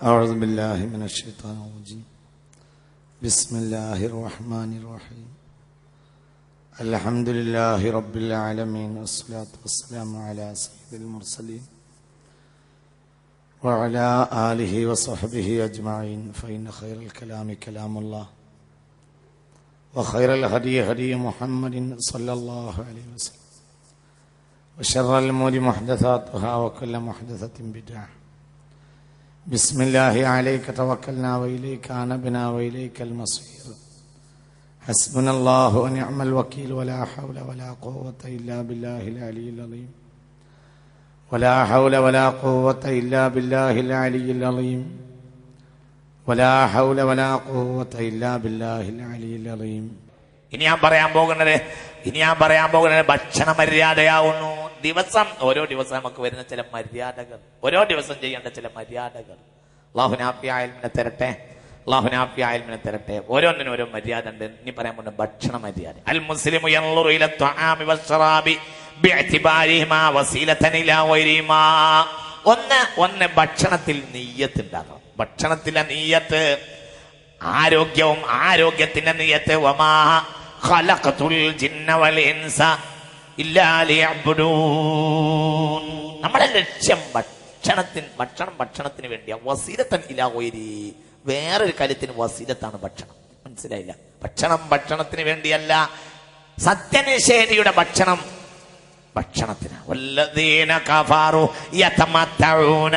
أعوذ بالله من الشيطان الرجيم. بسم الله الرحمن الرحيم. الحمد لله رب العالمين، والصلاة والسلام على سيد المرسلين وعلى آله وصحبه أجمعين. فإن خير الكلام كلام الله، وخير الهدي هدي محمد صلى الله عليه وسلم، وشر الأمور محدثاتها، وكل محدثة بدعة. بسم الله عليك توكلنا وإليك أنبنا وإليك المصير. حسبنا الله ونعم الوكيل، ولا حول ولا قوة إلا بالله العلي العظيم. ولا حول ولا قوة إلا بالله العلي العظيم. ولا حول ولا قوة إلا بالله العلي العظيم. ഇനി ഞാൻ പറയാൻ പോകുന്നത് ഭക്ഷണ മര്യാദയാവുന്നു. ഓരോ ദിവസം നമുക്ക് വരുന്ന ചില മര്യാദകൾ, ഓരോ ദിവസം ചെയ്യേണ്ട ചില മര്യാദകൾ. അല്ലാഹുവിനെ തരട്ടെ. ഓരോന്നിനും ഓരോ മര്യാദ ഉണ്ട്. ഇനി പറയാൻ പോകുന്ന ഭക്ഷണ മര്യാദ. അൽ മുസ്ലിമു യൻളുറു ഇല ത്വആമി വശ്ശറാബി ബിഇഅ്തിബാരിഹിമാ വസീലതൻ ഇലാ ഗൈരിഹിമാ. ഒന്ന് ഭക്ഷണത്തിൽ നിയ്യത്ത് ഉണ്ടാക്കണം. ഭക്ഷണത്തിലെ നിയ്യത്ത് ആരോഗ്യവും, ആരോഗ്യത്തിന്റെ നിയ്യത്ത് വമാ ഖലഖതുൽ ജിന്ന വൽ ഇൻസ ഇല്ലാ ലിയഅ്ബുദൂൻ. നമ്മുടെ ലക്ഷ്യം ഭക്ഷണത്തിന് വേണ്ടിയാ. വസീലത്തൻ ഇലാ ഗൈരി, വേറൊരു കാര്യത്തിന് വസീലത്താണ് ഭക്ഷണം. മനസ്സിലായില്ല? ഭക്ഷണത്തിന് വേണ്ടിയല്ല. സത്യനിഷേധിയുടെ ഭക്ഷണത്തിന്. വല്ലദീന കഫറു യതമത്തഊന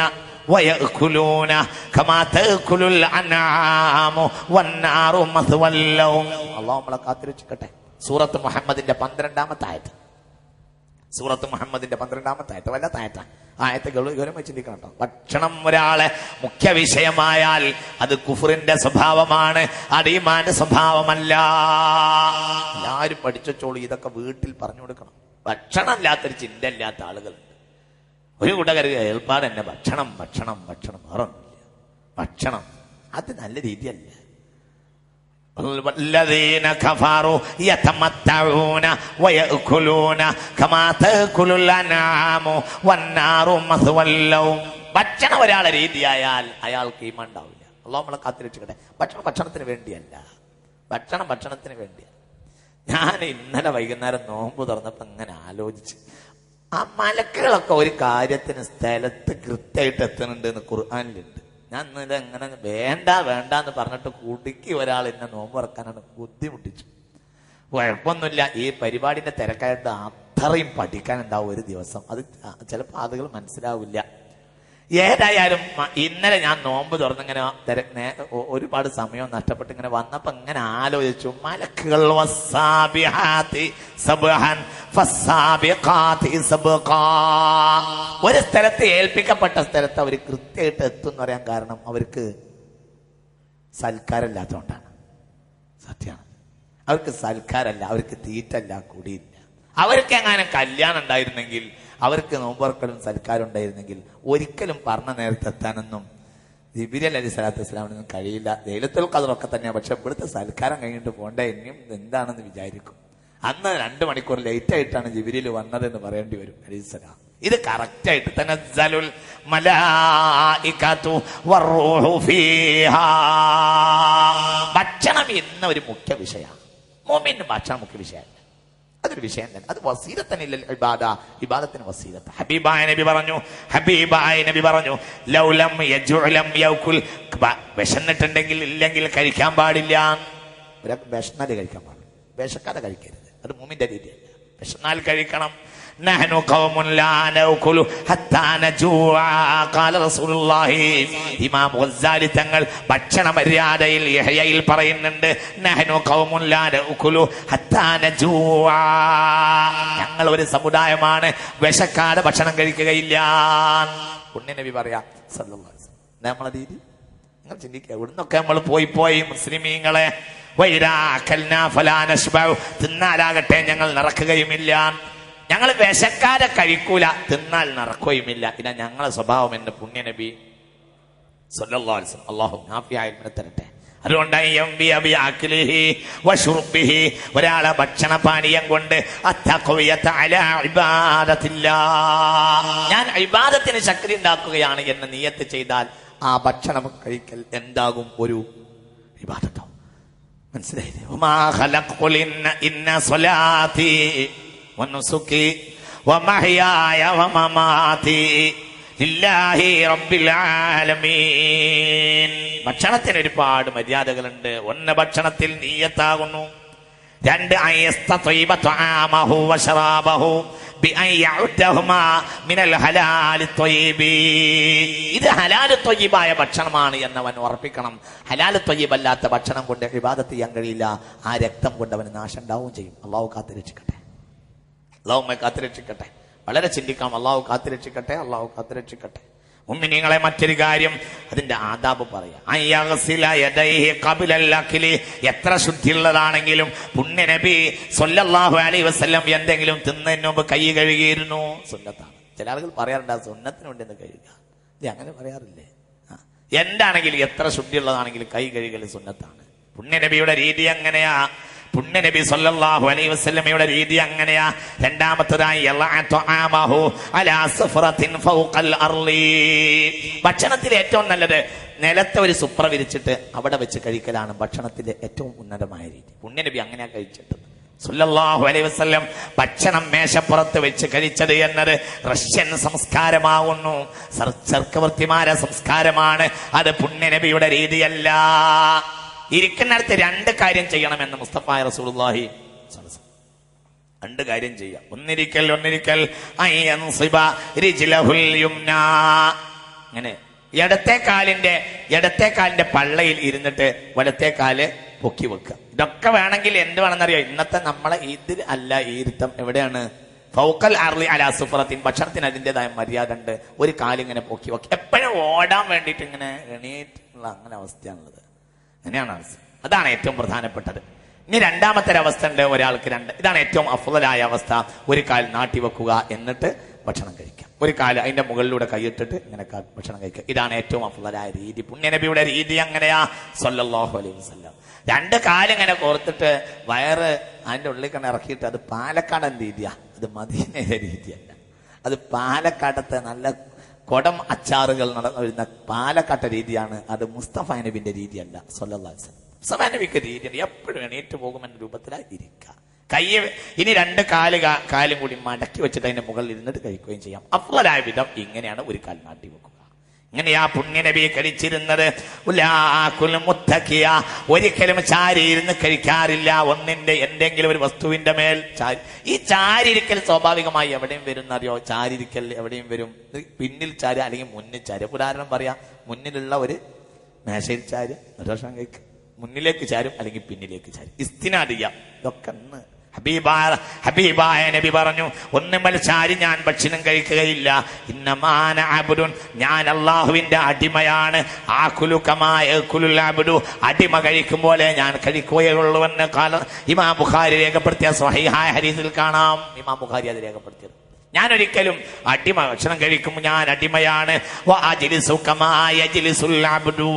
വയഅകുലൂന കമാ തഅകുലുൽ അൻആമു വന്നാറു മസ്വൽ ലഹും. അല്ലാഹു നമ്മളെ കാത്തിരക്ഷിക്കട്ടെ. സൂറത്ത് മുഹമ്മദിന്റെ 12-ാമത്തെ ആയത്ത്. സൂറത്ത് മുഹമ്മദിന്റെ 12-ാമത്തെ ആയത്ത്. വല്ലാത്ത ആയത്താണ്. ആയത്ത് ഗൗരവമായി ചിന്തിക്കണം കേട്ടോ. ഭക്ഷണം ഒരാളെ മുഖ്യ വിഷയമായാൽ അത് കുഫറിന്റെ സ്വഭാവമാണ്, അത് ഈമാന്റെ സ്വഭാവമല്ല. എല്ലാവരും പഠിച്ചോളൂ. ഇതൊക്കെ വീട്ടിൽ പറഞ്ഞു കൊടുക്കണം. ഭക്ഷണം ഇല്ലാത്തൊരു ചിന്ത ഇല്ലാത്ത ആളുകളുണ്ട്. ഒരു കൂട്ടക്കാർ ഏർപ്പാട് തന്നെ ഭക്ഷണം വേറൊന്നുമില്ല. ഭക്ഷണം അത് നല്ല രീതിയല്ല. വല്ലദീന കഫറു യതമത്തഊന വയഅകുലൂന കമാ തഅകുലുൽ അൻആമു വന്നാറു മസ്വൽ ലഹും. ഭക്ഷണം ഒരാളെ രീതിയായാൽ അയാൾക്ക് ഈമാൻ ഉണ്ടാവില്ല. അല്ലാഹു നമ്മളെ കാത്തിരക്ഷിക്കട്ടെ. ഭക്ഷണത്തിന് വേണ്ടിയല്ല. ഭക്ഷണത്തിന് വേണ്ടിയല്ല. ഞാൻ ഇന്നലെ വൈകുന്നേരം നോമ്പ് തുറന്നപ്പോ ഇങ്ങനെ ആലോചിച്ച്, ആ മലക്കുകളൊക്കെ ഒരു കാര്യത്തിന് സ്ഥലത്ത് കൃത്യമായിട്ട് എത്തുന്നുണ്ട് എന്ന് ഖുർആനിലുണ്ട്. ഞാൻ ഇന്നലെ എങ്ങനെ വേണ്ടെന്ന് പറഞ്ഞിട്ട് കുടുക്കി ഒരാൾ എന്നെ നോമ്പ് തുറക്കാനാണ് ബുദ്ധിമുട്ടിച്ചു. കുഴപ്പമൊന്നുമില്ല. ഈ പരിപാടിന്റെ തിരക്കായിട്ട് അത്രയും പഠിക്കാനുണ്ടാവും ഒരു ദിവസം. അത് ചിലപ്പോൾ ആളുകൾ മനസ്സിലാവില്ല. ഏതായാലും ഇന്നലെ ഞാൻ നോമ്പ് തുറന്നിങ്ങനെ ഒരുപാട് സമയം നഷ്ടപ്പെട്ട് ഇങ്ങനെ വന്നപ്പോ ഇങ്ങനെ ആലോചിച്ചു. മലക്കുകൾ ഒരു സ്ഥലത്ത് ഏൽപ്പിക്കപ്പെട്ട സ്ഥലത്ത് അവർ കൃത്യമായിട്ട് എത്തും എന്ന് പറയാൻ കാരണം അവർക്ക് സൽക്കാരമില്ലാത്തതുകൊണ്ടാണ്. സത്യമാണ്. അവർക്ക് സൽക്കാരല്ല, അവർക്ക് തീറ്റല്ല, കുടിയില്ല. അവർക്ക് എങ്ങനെ കല്യാണം ഉണ്ടായിരുന്നെങ്കിൽ, അവർക്ക് നോമ്പുറക്കലും സൽക്കാരം ഉണ്ടായിരുന്നെങ്കിൽ ഒരിക്കലും പറഞ്ഞ നേരത്തെ എത്താനൊന്നും ജിബ്രീൽ അലൈഹി സ്വലാത്തു വസ്സലാമിനൊന്നും കഴിയില്ല. ലൈലത്തുൽ ഖദ്റൊക്കെ തന്നെയാണ്. പക്ഷെ ഇവിടുത്തെ സൽക്കാരം കഴിഞ്ഞിട്ട് പോണ്ടേ, ഇനിയും എന്താണെന്ന് വിചാരിക്കും. അന്ന് 2 മണിക്കൂർ ലേറ്റ് ആയിട്ടാണ് ജിബ്രീൽ വന്നതെന്ന് പറയേണ്ടി വരും അലൈഹിസ്സലാം. ഇത് കറക്റ്റായിട്ട് തനസ്സലുൽ മലായികതു വറൂഹു ഫീഹാ. ഭക്ഷണം എന്ന ഒരു മുഖ്യ വിഷയമാണ്. മുഅ്മിന് ഭക്ഷണം മുഖ്യ വിഷയമല്ല, അതൊരു വിഷയം തന്നെ. അത് വസീലത്തനില്ല, ഇബാദത്തിന് വസീലത്ത്. ഹബീബായ നബി പറഞ്ഞു ലൗലം യജുലം യൗകുൽ. വിശന്നിട്ടുണ്ടെങ്കിൽ ഇല്ലെങ്കിൽ കഴിക്കാൻ പാടില്ല. ഒരാൾക്ക് വിശന്നാല് കഴിക്കാൻ പാടില്ല, വിശക്കാതെ കഴിക്കരുത്. അത് മുഅ്മിന്റെ രീതിയല്ല. വിശന്നാൽ കഴിക്കണം. നഹ്നു ഖൗമുൻ ലാ നഅകുലു ഹത്താ നജൂഅ ഖാല റസൂലുള്ളാഹി. ഇമാം ഗസ്സാലി തങ്ങൾ ഭക്ഷണ മര്യാദയിൽ യഹ്യയിൽ പറയുന്നുണ്ട്, നഹ്നു ഖൗമുൻ ലാ നഅകുലു ഹത്താ നജൂഅ. ഞങ്ങൾ ഒരു സമുദായമാണ്, വിശക്കാതെ ഭക്ഷണം കഴിക്കുകയില്ല. പുണ്യ നബി പറയാ സല്ലല്ലാഹു അലൈഹി വസല്ലം. നമ്മളെ രീതി നിങ്ങൾ ചിന്തിക്കുക. ഇവിടുന്നൊക്കെ നമ്മൾ പോയി മുസ്ലിമീങ്ങളെ തിന്നാലാകട്ടെ ഞങ്ങൾ നടക്കുകയുമില്ല. ഞങ്ങൾ വിശക്കാതെ കഴിക്കൂല, തിന്നാൽ നടക്കുകയുമില്ല. ഇതാ ഞങ്ങളെ സ്വഭാവം എന്ന് പുണ്യ നബി സല്ലല്ലാഹു അലൈഹി വസല്ലം. അല്ലാഹു നാഫിയായ ഇൽമിനെ തരട്ടെ. അതുകൊണ്ടാണ് ഒരാളെ ഭക്ഷണപാനീയം കൊണ്ട് ഞാൻ ഇബാദത്തിന് ശക്തി ഉണ്ടാക്കുകയാണ് എന്ന് നിയത്ത് ചെയ്താൽ ആ ഭക്ഷണം കഴിക്കൽ എന്താകും? ഒരു ഇബാദത്തോ. മനസ്സിലായില്ലേ? വമാ ഖലഖുൽ ഇന്ന സ്വലാത്തി വനുസുകി വമഹ്യായ വമമാതി ലില്ലാഹി റബ്ബിൽ ആലമീൻ. ഭക്ഷണത്തിന് ഒരുപാട് മര്യാദകളുണ്ട്. ഒന്ന്, ഭക്ഷണത്തിൽ നീയത്താകുന്നു. രണ്ട്, അയസ്തത്വൈബ ത്വആമഹു വശറാബഹു ബിഅൻ യഉദ്ദഹുമാ മിനൽ ഹലാലി ത്വയ്യിബി. ഇത് ഹലാലു ത്വയ്യിബായ ഭക്ഷണമാണ് എന്നവൻ ഉറപ്പിക്കണം. ഹലാലു ത്വയ്യിബ് അല്ലാത്ത ഭക്ഷണം കൊണ്ട് ഇബാദത്ത് ചെയ്യാൻ കഴിയില്ല. ആ രക്തം കൊണ്ട് അവന് നാശം ഉണ്ടാവുകയും ചെയ്യും. അള്ളാഹു കാത്തുരക്ഷിക്കട്ടെ. അള്ളാഹു കാത്തുരക്ഷിക്കട്ടെ. വളരെ ചിന്തിക്കാം. അള്ളാഹു കാത്തുരക്ഷിക്കട്ടെ. അള്ളാഹു കാത്തുരക്ഷിക്കട്ടെ. മുഅ്മിനീങ്ങളെ, മറ്റൊരു കാര്യം, അതിന്റെ ആദാബ് പറയാം. എത്ര ശുദ്ധിയുള്ളതാണെങ്കിലും പുണ്യ നബി സ്വല്ലല്ലാഹു അലൈഹി വസല്ലം എന്തെങ്കിലും തിന്നതിന് മുമ്പ് കൈ കഴുകിയിരുന്നു. സുന്നത്താണ്. ചില ആളുകൾ പറയാറുണ്ട് സുന്നത്തിന് വേണ്ടി ഒന്ന് കഴുകുക. ഇത് അങ്ങനെ പറയാറില്ലേ? എന്താണെങ്കിലും എത്ര ശുദ്ധിയുള്ളതാണെങ്കിലും കൈ കഴുകൽ സുന്നത്താണ്. പുണ്യ നബിയുടെ രീതി അങ്ങനെയാ. പുണ്യ നബി സല്ലല്ലാഹു അലൈഹി വസല്ലമയുടെ രീതി അങ്ങനെയാ. രണ്ടാമത്തേതായി ഭക്ഷണത്തിൽ ഏറ്റവും നല്ലത് നിലത്തെ ഒരു സുപ്ര വിരിച്ചിട്ട് അവിടെ വെച്ച് കഴിക്കലാണ് ഭക്ഷണത്തിന്റെ ഏറ്റവും ഉന്നതമായ രീതി. പുണ്യ നബി അങ്ങനെയാ കഴിച്ചിട്ട് സല്ലല്ലാഹു അലൈഹി വസല്ലം. ഭക്ഷണം മേശപ്പുറത്ത് വെച്ച് കഴിച്ചത് എന്നത് റഷ്യൻ സംസ്കാരമാകുന്നു. ചക്രവർത്തിമാരെ സംസ്കാരമാണ്. അത് പുണ്യ നബിയുടെ രീതിയല്ല. ഇരിക്കുന്നിടത്ത് രണ്ട് കാര്യം ചെയ്യണമെന്ന് മുസ്തഫ റസൂലുള്ളാഹി. രണ്ട് കാര്യം ചെയ്യാം. ഒന്നിരിക്കൽ അങ്ങനെ ഇടത്തെ കാലിന്റെ പള്ളയിൽ ഇരുന്നിട്ട് വലത്തെ കാല് പൊക്കി വെക്കുക. ഇതൊക്കെ വേണമെങ്കിൽ എന്ത് വേണമെന്നറിയോ? ഇന്നത്തെ നമ്മളെ ഇതിൽ അല്ല ഈ ഇരുത്തം. എവിടെയാണ്? ഫൗക്കൽ അർളി അലാ സുഫറത്തിൻ. ഭക്ഷണത്തിന് അതിൻ്റെതായ മര്യാദ ഉണ്ട്. ഒരു കാലിങ്ങനെ പൊക്കി വെക്കുക. എപ്പോഴും ഓടാൻ വേണ്ടിയിട്ട് ഇങ്ങനെ എണീറ്റുള്ള അങ്ങനെ അവസ്ഥയാണുള്ളത്. അങ്ങനെയാണ് അവസ്ഥ. അതാണ് ഏറ്റവും പ്രധാനപ്പെട്ടത്. ഇനി രണ്ടാമത്തെ അവസ്ഥ ഉണ്ട് ഒരാൾക്ക്. ഇതാണ് ഏറ്റവും അഫ്ളലായ അവസ്ഥ. ഒരു കാൽ നാട്ടി വെക്കുക, എന്നിട്ട് ഭക്ഷണം കഴിക്കാം. ഒരു കാല് അതിന്റെ മുകളിലൂടെ കൈയിട്ടിട്ട് ഇങ്ങനെ ഭക്ഷണം കഴിക്കുക. ഇതാണ് ഏറ്റവും അഫ്ളലായ രീതി. പുണ്യനബിയുടെ രീതി അങ്ങനെയാ സല്ലല്ലാഹു അലൈഹി വസല്ലം. രണ്ട് കാലിങ്ങനെ കോർത്തിട്ട് വയറ് അതിന്റെ ഉള്ളിൽ കണ്ട് ഇറക്കിയിട്ട് അത് പാലക്കാടൻ രീതിയാ. അത് മദീനയുടെ രീതിയല്ല. അത് പാലക്കാടത്തെ നല്ല കൊടം അച്ചാറുകൾ നടന്ന പാലക്കാട്ട രീതിയാണ്. അത് മുസ്തഫ നബിന്റെ രീതിയല്ല സല്ലല്ലാഹു അലൈഹി വസല്ലം. മുസ്തഫ നബിക്ക് രീതിയാണ് എപ്പോഴും എണീറ്റ് പോകുമെന്ന രൂപത്തിലായി ഇരിക്കുക. ഇനി രണ്ട് കാലും കൂടി മടക്കി വെച്ചിട്ട് അതിന്റെ മുകളിൽ ഇരുന്നിട്ട് കഴിക്കുകയും ചെയ്യാം. അഫ്ളലായ വിധം ഇങ്ങനെയാണ് ഒരു കാൽ നാട്ടി വെക്കുക. ഇങ്ങനെയാ പുണ്യ നബി കഴിച്ചിരുന്നത്. ഒരിക്കലും ചാരി ഇരുന്ന് കഴിക്കാറില്ല. എന്തെങ്കിലും ഒരു വസ്തുവിന്റെ മേൽ ചാരി. ഈ ചാരിരിക്കൽ സ്വാഭാവികമായി എവിടെയും വരും എന്നറിയോ? ചാരിരിക്കൽ എവിടെയും വരും. പിന്നിൽ ചാരി അല്ലെങ്കിൽ മുന്നിൽ ചാരി. ഉദാഹരണം പറയാം. മുന്നിലുള്ള ഒരു മേശയിൽ ചാരി ഒരു വർഷം കഴിക്കും. മുന്നിലേക്ക് ചാരും അല്ലെങ്കിൽ പിന്നിലേക്ക് ചാരും. ഇസ്തിനാദിയ. ഇതൊക്കെ ഹബീബായ നബി പറഞ്ഞു, ഒന്നുമൽ ചാരി ഞാൻ ഭക്ഷണം കഴിക്കുകയില്ല. ഇന്നമാന അബ്ദുൻ, ഞാൻ അള്ളാഹുവിന്റെ അടിമയാണ്. ആകുലു കമാ യകുലുൽ അബ്ദു, അടിമ കഴിക്കും പോലെ ഞാൻ കഴിക്കുകയുള്ളൂവെന്ന് ഇമാം ബുഖാരി രേഖപ്പെടുത്തിയ സ്വഹീഹായ ഹദീസിൽ കാണാം. ഇമാം ബുഖാരി അത് രേഖപ്പെടുത്തിയത്. ഞാൻ ഒരിക്കലും അടിമ ഭക്ഷണം കഴിക്കുമ്പോൾ ഞാൻ അടിമയാണ്. വഅജ്ലിസു കമാ യജ്ലിസുൽ അബ്ദു,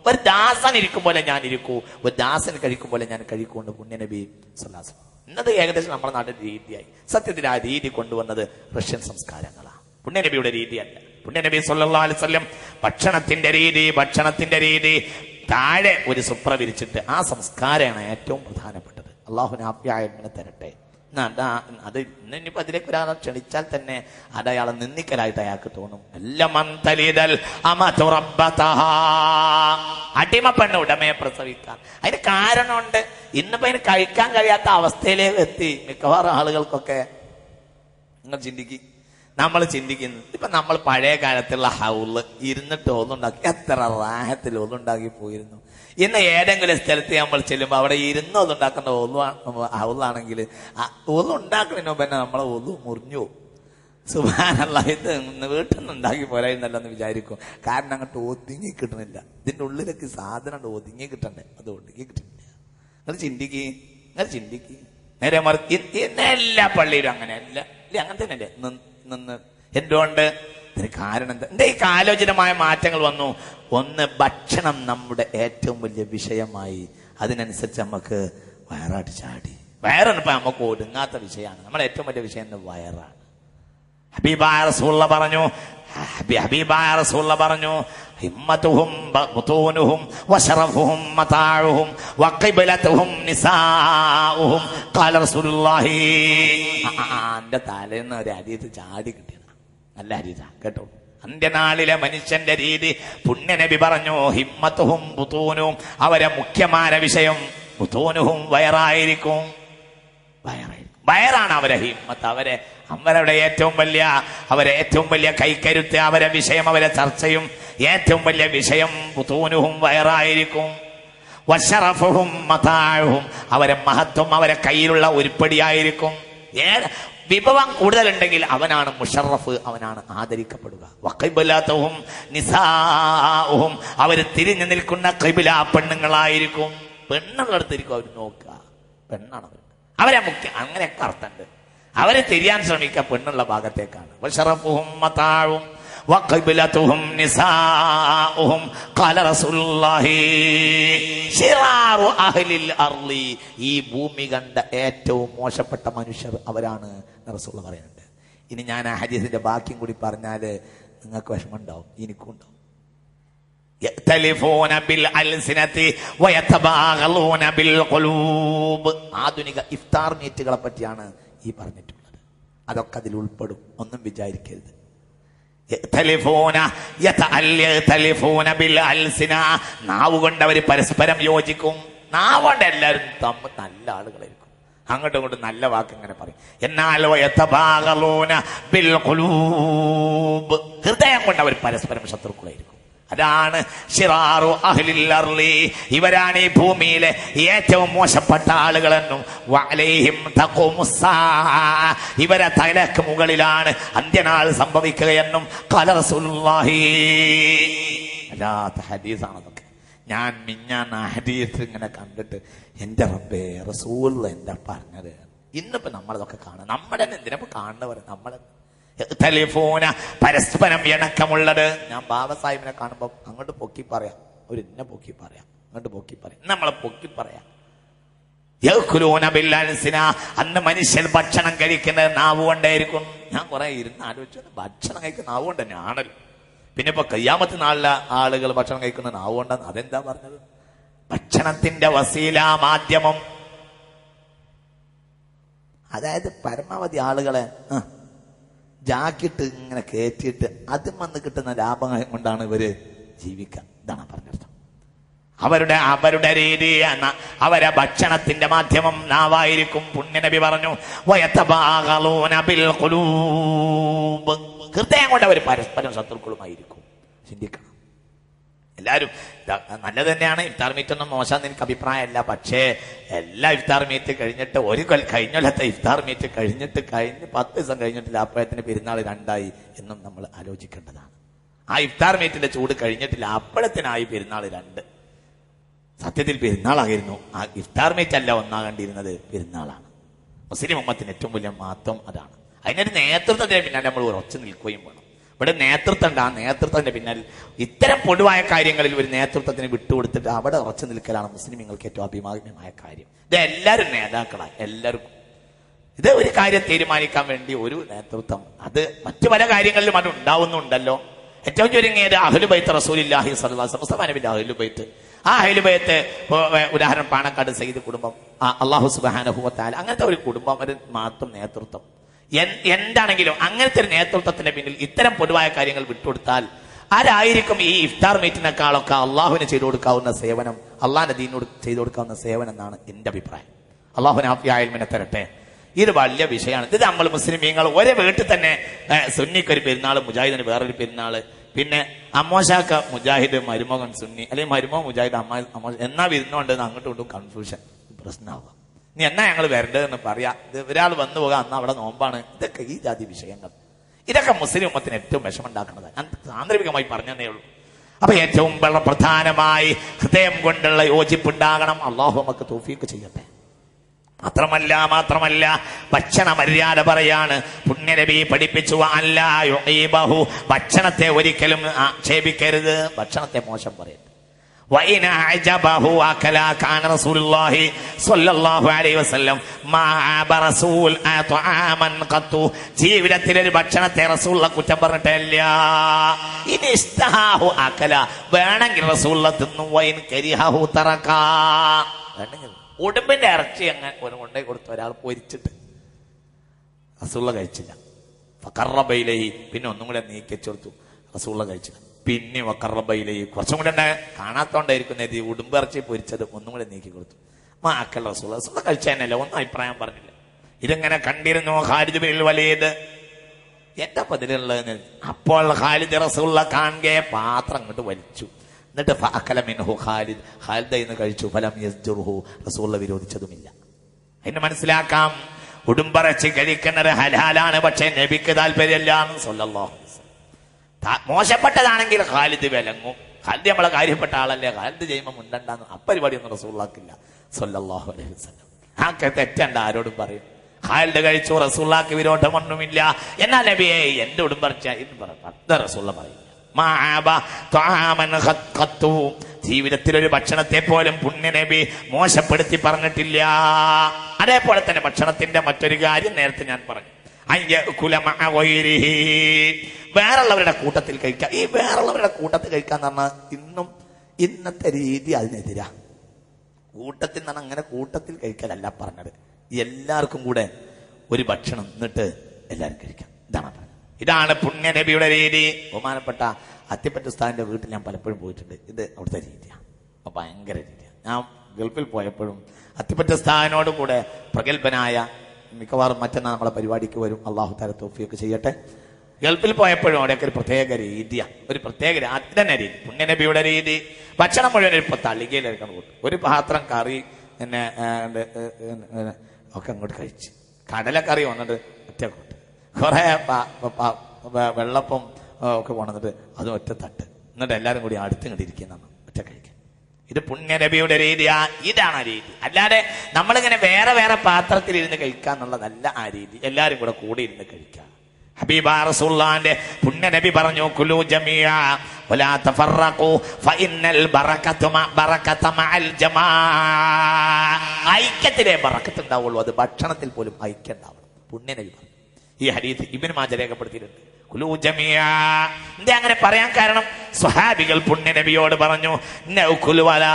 ഒരു ദാസൻ ഇരിക്കും പോലെ ഞാൻ ഇരിക്കൂ, ഒരു ദാസൻ കഴിക്കും പോലെ ഞാൻ കഴിക്കുകൊണ്ട് പുണ്യ നബി സല്ലല്ലാഹു അലൈഹി വസല്ലം. ഇന്നത് ഏകദേശം നമ്മുടെ നാട്ടിൽ രീതിയായി. സത്യത്തിൽ ആ രീതി കൊണ്ടുവന്നത് റഷ്യൻ സംസ്കാരങ്ങളാണ്, പുണ്യ നബിയുടെ രീതിയല്ല. പുണ്യ നബി സല്ലല്ലാഹു അലൈഹി വസല്ലം ഭക്ഷണത്തിന്റെ രീതി താഴെ ഒരു സുപ്ര വിരിച്ചിട്ട് ആ സംസ്കാരമാണ് ഏറ്റവും പ്രധാനപ്പെട്ടത്. അള്ളാഹു ആഫിയത്തിനെ തരട്ടെ. അത് ഇന്നിപ്പോ അതിലേക്ക് ഒരാളെ ക്ഷണിച്ചാൽ തന്നെ അത് അയാളെ നിന്ദിക്കലായിട്ട് അയാൾക്ക് തോന്നും. അടിമ പെണ്ണ് ഉടമയെ പ്രസവിക്കാൻ അതിന് കാരണമുണ്ട്. ഇന്നിപ്പോ അതിന് കഴിക്കാൻ കഴിയാത്ത അവസ്ഥയിലേക്ക് എത്തി മിക്കവാറും ആളുകൾക്കൊക്കെ. നിങ്ങൾ നമ്മൾ ചിന്തിക്കുന്നു ഇപ്പൊ നമ്മൾ പഴയ കാലത്തുള്ള ഹൗള് ഇരുന്നിട്ട് ഒന്നുണ്ടാക്കി എത്ര റാഹത്തിൽ ഒന്നുണ്ടാക്കി പോയിരുന്നു. ഇന്ന് ഏതെങ്കിലും സ്ഥലത്ത് നമ്മൾ ചെല്ലുമ്പോൾ അവിടെ ഇരുന്ന് ഒന്നുണ്ടാക്കുന്ന ഹൗളാണെങ്കിൽ ഒന്നുണ്ടാക്കുന്നതിന് മുമ്പ് തന്നെ നമ്മളെ ഒന്നു മുറിഞ്ഞു പോകും. സുബ്ഹാനല്ലാഹ്, ഇത് വീട്ടിൽ നിന്ന് ഉണ്ടാക്കി പോരായിരുന്നല്ലെന്ന് വിചാരിക്കും. കാരണം അങ്ങോട്ട് ഒതുങ്ങി കിട്ടണില്ല. ഇതിന്റെ ഉള്ളിലേക്ക് സാധനം ഒതുങ്ങി കിട്ടണ്ടേ, അത് ഒതുങ്ങി കിട്ടുന്നില്ല. നിങ്ങൾ ചിന്തിക്ക് നേരെ മറിച്ച് എല്ലാ പള്ളിയിലും അങ്ങനെയല്ല. അങ്ങനെ തന്നെയല്ലേ നിന്ന്. എന്തുകൊണ്ട്? ഇതിന് കാരണം എന്താ? ഈ ആലോചനമായ മാറ്റങ്ങൾ വന്നു. ഒന്ന്, ഭക്ഷണം നമ്മുടെ ഏറ്റവും വലിയ വിഷയമായി. അതിനനുസരിച്ച് നമുക്ക് വയറാട്ട് ചാടി. വയറാണ് ഇപ്പൊ നമുക്ക് ഒടുങ്ങാത്ത വിഷയമാണ്. നമ്മുടെ ഏറ്റവും വലിയ വിഷയം വയറാണ്. ഹബീബായ റസൂലുള്ള പറഞ്ഞു ഹിമ്മത്തുഹും ബുതൂനുഹും വശറഫുഹും മതാഉഹും വഖിബലതുഹും നിസാഉഹും ഖാല റസൂലുള്ളാഹി. അന്റെ തലേന്ന് ഒരു ഹദീസ് ചാടി കിട്ടിയതാണ്, നല്ല ഹദീസാ കേട്ടോ. അന്ത്യനാളിലെ മനുഷ്യന്റെ രീതി പുണ്യനബി പറഞ്ഞു ഹിമ്മത്തുഹും ബുതൂനുഹും, അവരെ മുഖ്യമായ വിഷയം ബുതൂനുഹും വയറായിരിക്കും. വയറാണ് അവരെ ഹിമ്മത്ത്, അവരുടെ ഏറ്റവും വലിയ കൈക്കരുത്ത്, അവരെ വിഷയം, അവരെ ചർച്ചയും ഏറ്റവും വലിയ വിഷയം ബുതൂനുഹും വയറായിരിക്കും. വശറഫുഹും മതാഉഹും, അവരെ മഹത്വം അവരെ കയ്യിലുള്ള ഉരുപ്പടിയായിരിക്കും. വിഭവം കൂടുതലുണ്ടെങ്കിൽ അവനാണ് മുഷറഫ്, അവനാണ് ആദരിക്കപ്പെടുക. വഖിബലതുഹും നിസാഉഹും, അവർ തിരിഞ്ഞു നിൽക്കുന്ന ഖിബില പെണ്ണുങ്ങളായിരിക്കും. പെണ്ണുള്ളടത്തിരിക്കും അവർ നോക്കുക, പെണ്ണാണ് അവരെ മുഖ്യ. അങ്ങനെയൊക്കെ അർത്ഥമുണ്ട്. അവരെ തിരിയാൻ ശ്രമിക്കുക പെണ്ണുള്ള ഭാഗത്തേക്കാണ്. വശറഫുഹും മതാഉഹും വഖിബലതുഹും നിസാഉഹും ഖാല റസൂലുള്ളാഹി ശിറാറു അഹ്ലിൽ അർളി, ഈ ഭൂമി കണ്ട ഏറ്റവും മോശപ്പെട്ട മനുഷ്യർ അവരാണ് റസൂൽ പറയുന്നുണ്ട്. ഇനി ഞാൻ ആ ഹദീസിന്റെ ബാക്കിയും കൂടി പറഞ്ഞാല് നിങ്ങൾക്ക് വിഷമം ഉണ്ടാവും, എനിക്കും ഉണ്ടാവും. ആധുനിക ഇഫ്താർ മീറ്റുകളെ പറ്റിയാണ് ഈ പറഞ്ഞിട്ടുള്ളത്. അതൊക്കെ അതിൽ ഉൾപ്പെടും, ഒന്നും വിചാരിക്കരുത്. നാവ് കൊണ്ട് അവർ പരസ്പരം യോജിക്കും. നാവുകൊണ്ട് എല്ലാവരും തമ്മിൽ നല്ല ആളുകളായിരിക്കും, അങ്ങോട്ടും ഇങ്ങോട്ടും നല്ല വാക്ക് ഇങ്ങനെ പറയും. എന്നാൽ ഹൃദയം കൊണ്ട് അവർ പരസ്പരം ശത്രുക്കളായിരിക്കും. അതാണ് ശിറാറു അഹ്ലിൽ അർളി, ഇവരാണ് ഈ ഭൂമിയിലെ ഏറ്റവും മോശപ്പെട്ട ആളുകളെന്നും. വഅലൈഹിം തഖൂമുസ്സാഅ, ഇവരെ തലക്ക് മുകളിലാണ് അന്ത്യനാൾ സംഭവിക്കുകയെന്നും ഖാല റസൂലുള്ളാഹി. അല്ലാത്ത ഹദീസാണതൊക്കെ. ഞാൻ മിഞ്ഞാന്ന് ഹദീസ് ഇങ്ങനെ കണ്ടിട്ട് എൻ്റെ റബ്ബേ റസൂൽ എന്താ പറഞ്ഞത്. ഇന്നിപ്പോ നമ്മളതൊക്കെ കാണാം. നമ്മുടെ എന്തിനപ്പോ കാണുന്നവർ നമ്മളെ പരസ്പരം ഇണക്കമുള്ളത്. ഞാൻ ബാബ സാഹിബിനെ കാണുമ്പോൾ അങ്ങോട്ട് പൊക്കി പറയാം, ഒരു എന്നെ പൊക്കി പറയാം, അങ്ങോട്ട് പൊക്കി പറയാം, നമ്മളെ പൊക്കി പറയാം. അന്ന് മനുഷ്യൻ ഭക്ഷണം കഴിക്കുന്നത് നാവ് കൊണ്ടായിരിക്കും. ഞാൻ കുറെ ഇരുന്ന് ആലോചിച്ചു, ഭക്ഷണം കഴിക്കുന്ന നാവ് കൊണ്ട് തന്നെയാണല്ലോ. പിന്നെ ഇപ്പൊ കയ്യാമത്ത് നാളിലെ ആളുകൾ ഭക്ഷണം കഴിക്കുന്ന നാവ് കൊണ്ടാണ്. അതെന്താ പറഞ്ഞത്? ഭക്ഷണത്തിന്റെ വസീല, മാധ്യമം. അതായത് പരമാവധി ആളുകളെ ജാക്കിട്ട് ഇങ്ങനെ കയറ്റിയിട്ട് അതും വന്ന് കിട്ടുന്ന ലാഭം കൊണ്ടാണ് ഇവര് ജീവിക്കുക. ഇതാണ് പറഞ്ഞത്. അവരുടെ രീതി, അവരെ ഭക്ഷണത്തിന്റെ മാധ്യമം നാവായിരിക്കും. പുണ്യനബി പറഞ്ഞു ഹൃദയം കൊണ്ട് അവർ പരസ്പരം ശത്രുക്കളുമായിരിക്കും. ചിന്തിക്കണം എല്ലാവരും. നല്ലത് തന്നെയാണ്. ഇഫ്താർ മീറ്റ് ഒന്നും മോശമെന്ന് എനിക്ക് അഭിപ്രായമല്ല. പക്ഷേ എല്ലാ ഇഫ്താർ മീറ്റ് കഴിഞ്ഞിട്ട് കഴിഞ്ഞൊല്ലത്തെ ഇഫ്താർ മീറ്റ് കഴിഞ്ഞ് 10 ദിവസം കഴിഞ്ഞിട്ടില്ല അപ്പോഴത്തിന് പെരുന്നാൾ 2 എന്നും നമ്മൾ ആലോചിക്കേണ്ടതാണ്. ആ ഇഫ്താർ മീറ്റിന്റെ ചൂട് കഴിഞ്ഞിട്ടില്ല അപ്പോഴത്തിനായി പെരുന്നാൾ 2. സത്യത്തിൽ പെരുന്നാളായിരുന്നു. ആ ഇഫ്താർ മീറ്റ് അല്ല ഒന്നാകേണ്ടിയിരുന്നത്, പെരുന്നാളാണ്. മുസ്ലിം ഉമ്മത്തിന് ഏറ്റവും വലിയ മാറ്റം അതാണ്. അതിനൊരു നേതൃത്വത്തിന് പിന്നാലെ നമ്മൾ ഉറച്ചു നിൽക്കുകയും വേണം. ഇവിടെ നേതൃത്വം ഉണ്ട്. ആ നേതൃത്വത്തിന്റെ പിന്നിൽ ഇത്തരം പൊതുവായ കാര്യങ്ങളിൽ ഒരു നേതൃത്വത്തിന് വിട്ടുകൊടുത്തിട്ട് അവിടെ ഉറച്ചു നിൽക്കലാണ് മുസ്ലിങ്ങൾക്ക് ഏറ്റവും അഭിമാന്യമായ കാര്യം. ഇത് എല്ലാവരും നേതാക്കളാണ്. എല്ലാവർക്കും ഇത് ഒരു കാര്യം തീരുമാനിക്കാൻ വേണ്ടി ഒരു നേതൃത്വം, അത് മറ്റു പല കാര്യങ്ങളിലും അത് ഉണ്ടാവുന്നുണ്ടല്ലോ. ഏറ്റവും ചുരുങ്ങിയത് അഹ്ലു ബൈത്ത് റസൂലുള്ളാഹി സ്വല്ലല്ലാഹു അലൈഹി വസല്ലം നബിയുടെ അഹ്ലു ബൈത്ത്. ആ അഹ്ലു ബൈത്ത് ഉദാഹരണം പാണക്കാട് സയ്യിദ് കുടുംബം, അല്ലാഹു സുബ്ഹാനഹു വ തആല, അങ്ങനത്തെ ഒരു കുടുംബം, ഒരു മാത്രം നേതൃത്വം എന്താണെങ്കിലും അങ്ങനത്തെ ഒരു നേതൃത്വത്തിന്റെ പിന്നിൽ ഇത്തരം പൊതുവായ കാര്യങ്ങൾ വിട്ടുകൊടുത്താൽ ആരായിരിക്കും ഈ ഇഫ്താർ മീറ്റിനേക്കാളൊക്കെ അള്ളാഹുവിന് ചെയ്തു കൊടുക്കാവുന്ന സേവനം, അള്ളാഹിന്റെ ദീനോട് ചെയ്തു കൊടുക്കാവുന്ന സേവനം എന്നാണ് എന്റെ അഭിപ്രായം. അള്ളാഹുവിന് ആഫിയായ ഇൽമിനെ തരട്ടെ. ഇത് വലിയ വിഷയമാണ്. ഇത് നമ്മൾ മുസ്ലിമീങ്ങൾ ഒരേ വീട്ടിൽ തന്നെ സുന്നിക്കൊരു പെരുന്നാൾ, മുജാഹിദിന് വേറൊരു പെരുന്നാള്, പിന്നെ അമ്മോശാക്ക മുജാഹിദ്, മരുമകൻ സുന്നി, അല്ലെങ്കിൽ മരുമകൻ മുജാഹിദ്, അമ്മ എന്നാ വരുന്നുണ്ട് അങ്ങോട്ടും ഇങ്ങോട്ടും കൺഫ്യൂഷൻ, പ്രശ്നമാവുക. നീ എന്നാ ഞങ്ങൾ വരേണ്ടതെന്ന് പറയാ, ഇത് ഒരാൾ വന്നു പോകാം, അന്ന് അവിടെ നോമ്പാണ്. ഇതൊക്കെ ഈ ജാതി വിഷയങ്ങൾ, ഇതൊക്കെ മുസ്ലിം ഉമ്മത്തിന് ഏറ്റവും വിഷമുണ്ടാക്കുന്നത്. ഞാൻ സാന്ദർഭികമായി പറഞ്ഞതേ ഉള്ളൂ. അപ്പൊ ഏറ്റവും പ്രധാനമായി ഹൃദയം കൊണ്ടുള്ള യോജിപ്പുണ്ടാകണം. അള്ളാഹു നമുക്ക് തൗഫീഖ് ചെയ്യട്ടെ. മാത്രമല്ല ഭക്ഷണ മര്യാദ പറയാണ് പുണ്യനബി പഠിപ്പിച്ചു. ഭക്ഷണത്തെ ഒരിക്കലും ആക്ഷേപിക്കരുത്, ഭക്ഷണത്തെ മോശം പറയരുത്. وإن أعجبه أكلا كان رسول الله صلى الله عليه وسلم ما عاب رسول طعاما قط. ജീവിതത്തിൽ ഒരു ഭക്ഷണത്തെ റസൂലുള്ള കുറ്റം പറഞ്ഞിട്ടില്ല. ഇനി ഇസ്തഹാഹു അകല, വേണമെങ്കിൽ റസൂലുള്ള തിന്നും. വൈൻ കരിഹഹു തറക, വേണമെങ്കിൽ ഉടുമ്പിന്റെ ഇറച്ചി അങ്ങനെ കൊണ്ടുപോയി കൊടുത്തു ഒരാൾ പൊരിച്ചിട്ട് റസൂലുള്ള കഴിച്ചില്ല. ഫഖറബൈലഹി, പിന്നെ ഒന്നും കൂടെ നീക്കിച്ചെടുത്തു, റസൂലുള്ള കഴിച്ചില്ല. പിന്നെ വക്കറബയിലേക്ക് കുറച്ചും കൂടെ കാണാത്തോണ്ടായിരിക്കും ഈ ഉടുമ്പിറച്ചി പൊരിച്ചത് ഒന്നും കൂടെ നീക്കി കൊടുത്തു. മാക്കൽ റസൂൽ കഴിച്ചതന്നെയല്ല, ഒന്നും അഭിപ്രായം പറഞ്ഞില്ല. ഇതെങ്ങനെ കണ്ടിരുന്നു ഖാലിദ് ബിൻ വലീദ്, എന്താ പതിലുള്ളതെന്ന്. അപ്പോൾ ഖാലിദ് റസൂലുള്ള കാണുകയെ പാത്രം അങ്ങോട്ട് വലിച്ചു. എന്നിട്ട് ഫഅകല മിൻഹു ഖാലിദ്, ഖാലിദ് ഇന്ന് കഴിച്ചു. ഫലം യസ്ജുർഹു, റസൂലുള്ള വിരോധിച്ചതുമില്ല. അതിന് മനസ്സിലാക്കാം, ഉടുമ്പിറച്ചി കഴിക്കുന്നത് ഹലാലാണ്, പക്ഷെ നബിക്ക് താല്പര്യമില്ല സ്വല്ലല്ലാഹു അലൈഹി വസല്ലം. മോശപ്പെട്ടതാണെങ്കിൽ ഖാലിദ് വിലങ്ങും. ഖാലിദ് നമ്മളെ കാര്യപ്പെട്ട ആളല്ലേ, ഖാലിദ് ചെയ്യുമ്പോൾ മുണ്ടണ്ടാന്ന് അപ്പരിപാടിയൊന്നും റസൂലുള്ളാഹിക്കില്ല സ്വല്ലല്ലാഹു അലൈഹി വസല്ലം. ആ തെറ്റണ്ട, ആരോടും പറയും. ഖാലിദ് കഴിച്ചു, റസൂലുള്ളാഹിക്ക് വിരോധമൊന്നുമില്ല. എന്നാൽ നബിയെ എന്റെ ഉടുമ്പറിച്ച എന്ന് പറഞ്ഞു റസൂലുള്ള പറയില്ല. ജീവിതത്തിൽ ഒരു ഭക്ഷണത്തെ പോലും പുണ്യ നബി മോശപ്പെടുത്തി പറഞ്ഞിട്ടില്ല. അതേപോലെ തന്നെ ഭക്ഷണത്തിന്റെ മറ്റൊരു കാര്യം നേരത്തെ ഞാൻ പറഞ്ഞു, വേറുള്ളവരുടെ കൂട്ടത്തിൽ കഴിക്കുക. ഈ വേറുള്ളവരുടെ കൂട്ടത്തിൽ കഴിക്കാന്ന് പറഞ്ഞാൽ ഇന്നത്തെ രീതി അതിനെതിരാ. കൂട്ടത്തിൽ നിന്നാണ്, അങ്ങനെ കൂട്ടത്തിൽ കഴിക്കലല്ല പറഞ്ഞത്. എല്ലാവർക്കും കൂടെ ഒരു ഭക്ഷണം എന്നിട്ട് എല്ലാവരും കഴിക്കാം, ഇതാണ് പറഞ്ഞത്. ഇതാണ് പുണ്യ നബിയുടെ രീതി. ബഹുമാനപ്പെട്ട അത്തിപ്പറ്റ ഉസ്താദിന്റെ വീട്ടിൽ ഞാൻ പലപ്പോഴും പോയിട്ടുണ്ട്. ഇത് അവിടുത്തെ രീതിയാണ്, ഭയങ്കര രീതിയാണ്. ഞാൻ ഗൾഫിൽ പോയപ്പോഴും അത്തിപ്പറ്റ ഉസ്താദിനോട് കൂടെ പ്രഗത്ഭനായ, മിക്കവാറും മറ്റന്നാൾ നമ്മളെ പരിപാടിക്ക് വരും, അള്ളാഹു തആല തൗഫീഖ് ചെയ്യട്ടെ. ഗൾഫിൽ പോയപ്പോഴും അവിടെയൊക്കെ ഒരു പ്രത്യേക രീതിയാണ്, ഒരു പ്രത്യേക തന്നെ രീതി, പുണ്യനബിയുടെ രീതി. ഭക്ഷണം മുഴുവൻ ഇപ്പൊ തളികയിലെടുക്കാൻ കൂട്ടും. ഒരു പാത്രം കറി പിന്നെ ഒക്കെ അങ്ങോട്ട് കഴിച്ച്, കടലക്കറി വന്നിട്ട് ഒറ്റ കൂട്ട്, കുറെ വെള്ളപ്പം ഒക്കെ കൊണ്ടുവന്നിട്ട് അതും ഒറ്റ തട്ട്, എന്നിട്ട് എല്ലാവരും കൂടി അടുത്ത് കണ്ടിരിക്കുന്നതാണ് ഒറ്റ കഴിക്കാൻ. ഇത് പുണ്യനബിയുടെ രീതിയാ. ഇതാണ് ആ രീതി. അല്ലാതെ നമ്മളിങ്ങനെ വേറെ വേറെ പാത്രത്തിൽ ഇരുന്ന് കഴിക്കാന്നുള്ളതല്ല ആ രീതി. എല്ലാരും കൂടെ കൂടി ഇരുന്ന് കഴിക്കാം. ഹബീബ റസൂലുള്ളാഹിന്റെ പുണ്യനബി പറഞ്ഞു, കുലു ജമീഅ വലാ തഫറഖു ഫഇന്നൽ ബറകത മഅൽ ജമാഅ. ഐക്യത്തിലെ ബറക്കത്ത് ഉണ്ടാവുള്ളൂ, അത് ഭക്ഷണത്തിൽ പോലും ഐക്യം ഉണ്ടാവണം, പുണ്യനബി പറഞ്ഞു. ഈ ഹദീസ് ഇബ്നു മാജ രേഖപ്പെടുത്തിയിട്ടുണ്ട്. കുലു ജമീഅ. എന്താ അങ്ങനെ പറയാൻ കാരണം? സ്വഹാബികൾ പുണ്യനബിയോട് പറഞ്ഞു, നഅകുലു വലാ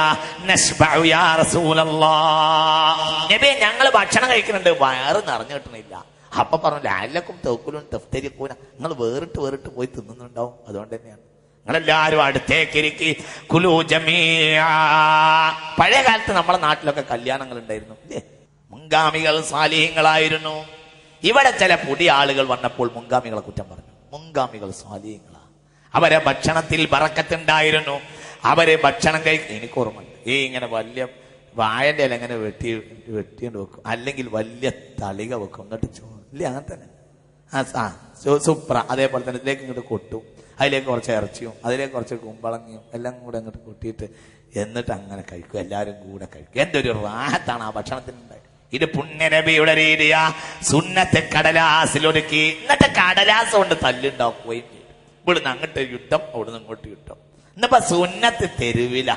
നശ്ബഉ യാ റസൂലല്ലാഹ്, നബിയെ ഞങ്ങൾ ഭക്ഷണം കഴിക്കുന്നുണ്ട്, വയറ് നിറഞ്ഞു കിട്ടണില്ല. അപ്പൊ പറഞ്ഞു, ലഅല്ലക്കും തഅകുലൂൻ തഫ്തരിഖൂന, നിങ്ങൾ വേറിട്ട് പോയി തിന്നുന്നുണ്ടാവും, അതുകൊണ്ട് തന്നെയാണ്. നിങ്ങളെല്ലാവരും അടുത്തേക്ക് ഇരിക്കി. കുലു ജമീഅ. പഴയ കാലത്ത് നമ്മുടെ നാട്ടിലൊക്കെ കല്യാണങ്ങൾ ഉണ്ടായിരുന്നു, ഇല്ലേ? മുൻഗാമികൾ സാലിഹീങ്ങളായിരുന്നു. ഇവിടെ ചില പുതിയ ആളുകൾ വന്നപ്പോൾ മുൻഗാമികളെ കുറ്റം പറഞ്ഞു. മുൻഗാമികൾ സ്വാലിഹീങ്ങളാ, അവരെ ഭക്ഷണത്തിൽ ബറക്കത്തുണ്ടായിരുന്നു. അവര് ഭക്ഷണം എനിക്ക് ഓർമ്മയുണ്ട്, ഇങ്ങനെ വലിയ വാഴന്റെ ഇല ഇങ്ങനെ വെട്ടിയിട്ട് വെക്കും, അല്ലെങ്കിൽ വലിയ തളിക വെക്കും, എന്നിട്ട് ഇല്ല അങ്ങനെ തന്നെ സുപ്ര, അതേപോലെ തന്നെ ഇതിലേക്ക് ഇങ്ങോട്ട് കൊട്ടും, അതിലേക്ക് കുറച്ച് ഇറച്ചിയും അതിലേക്ക് കുറച്ച് കുമ്പളങ്ങിയും എല്ലാം കൂടെ അങ്ങോട്ട് കൊട്ടിയിട്ട് എന്നിട്ട് അങ്ങനെ കഴിക്കും, എല്ലാവരും കൂടെ കഴിക്കും. എന്തൊരു റാഹത്താണ് ആ ഭക്ഷണത്തിനുണ്ടായി. ഇത് പുണ്യനബിയുടെ രീതിയാ. സുന്നത്ത് കടലാസിലൊരുക്കി, എന്നിട്ട് കടലാസ് കൊണ്ട് തല്ലുണ്ടാക്കുകയും ചെയ്യും. ഇവിടുന്ന് അങ്ങോട്ട് യുദ്ധം, അവിടുന്ന് ഇങ്ങോട്ട് യുദ്ധം. ഇന്നിപ്പോ സുന്നത്ത് തെരുവില,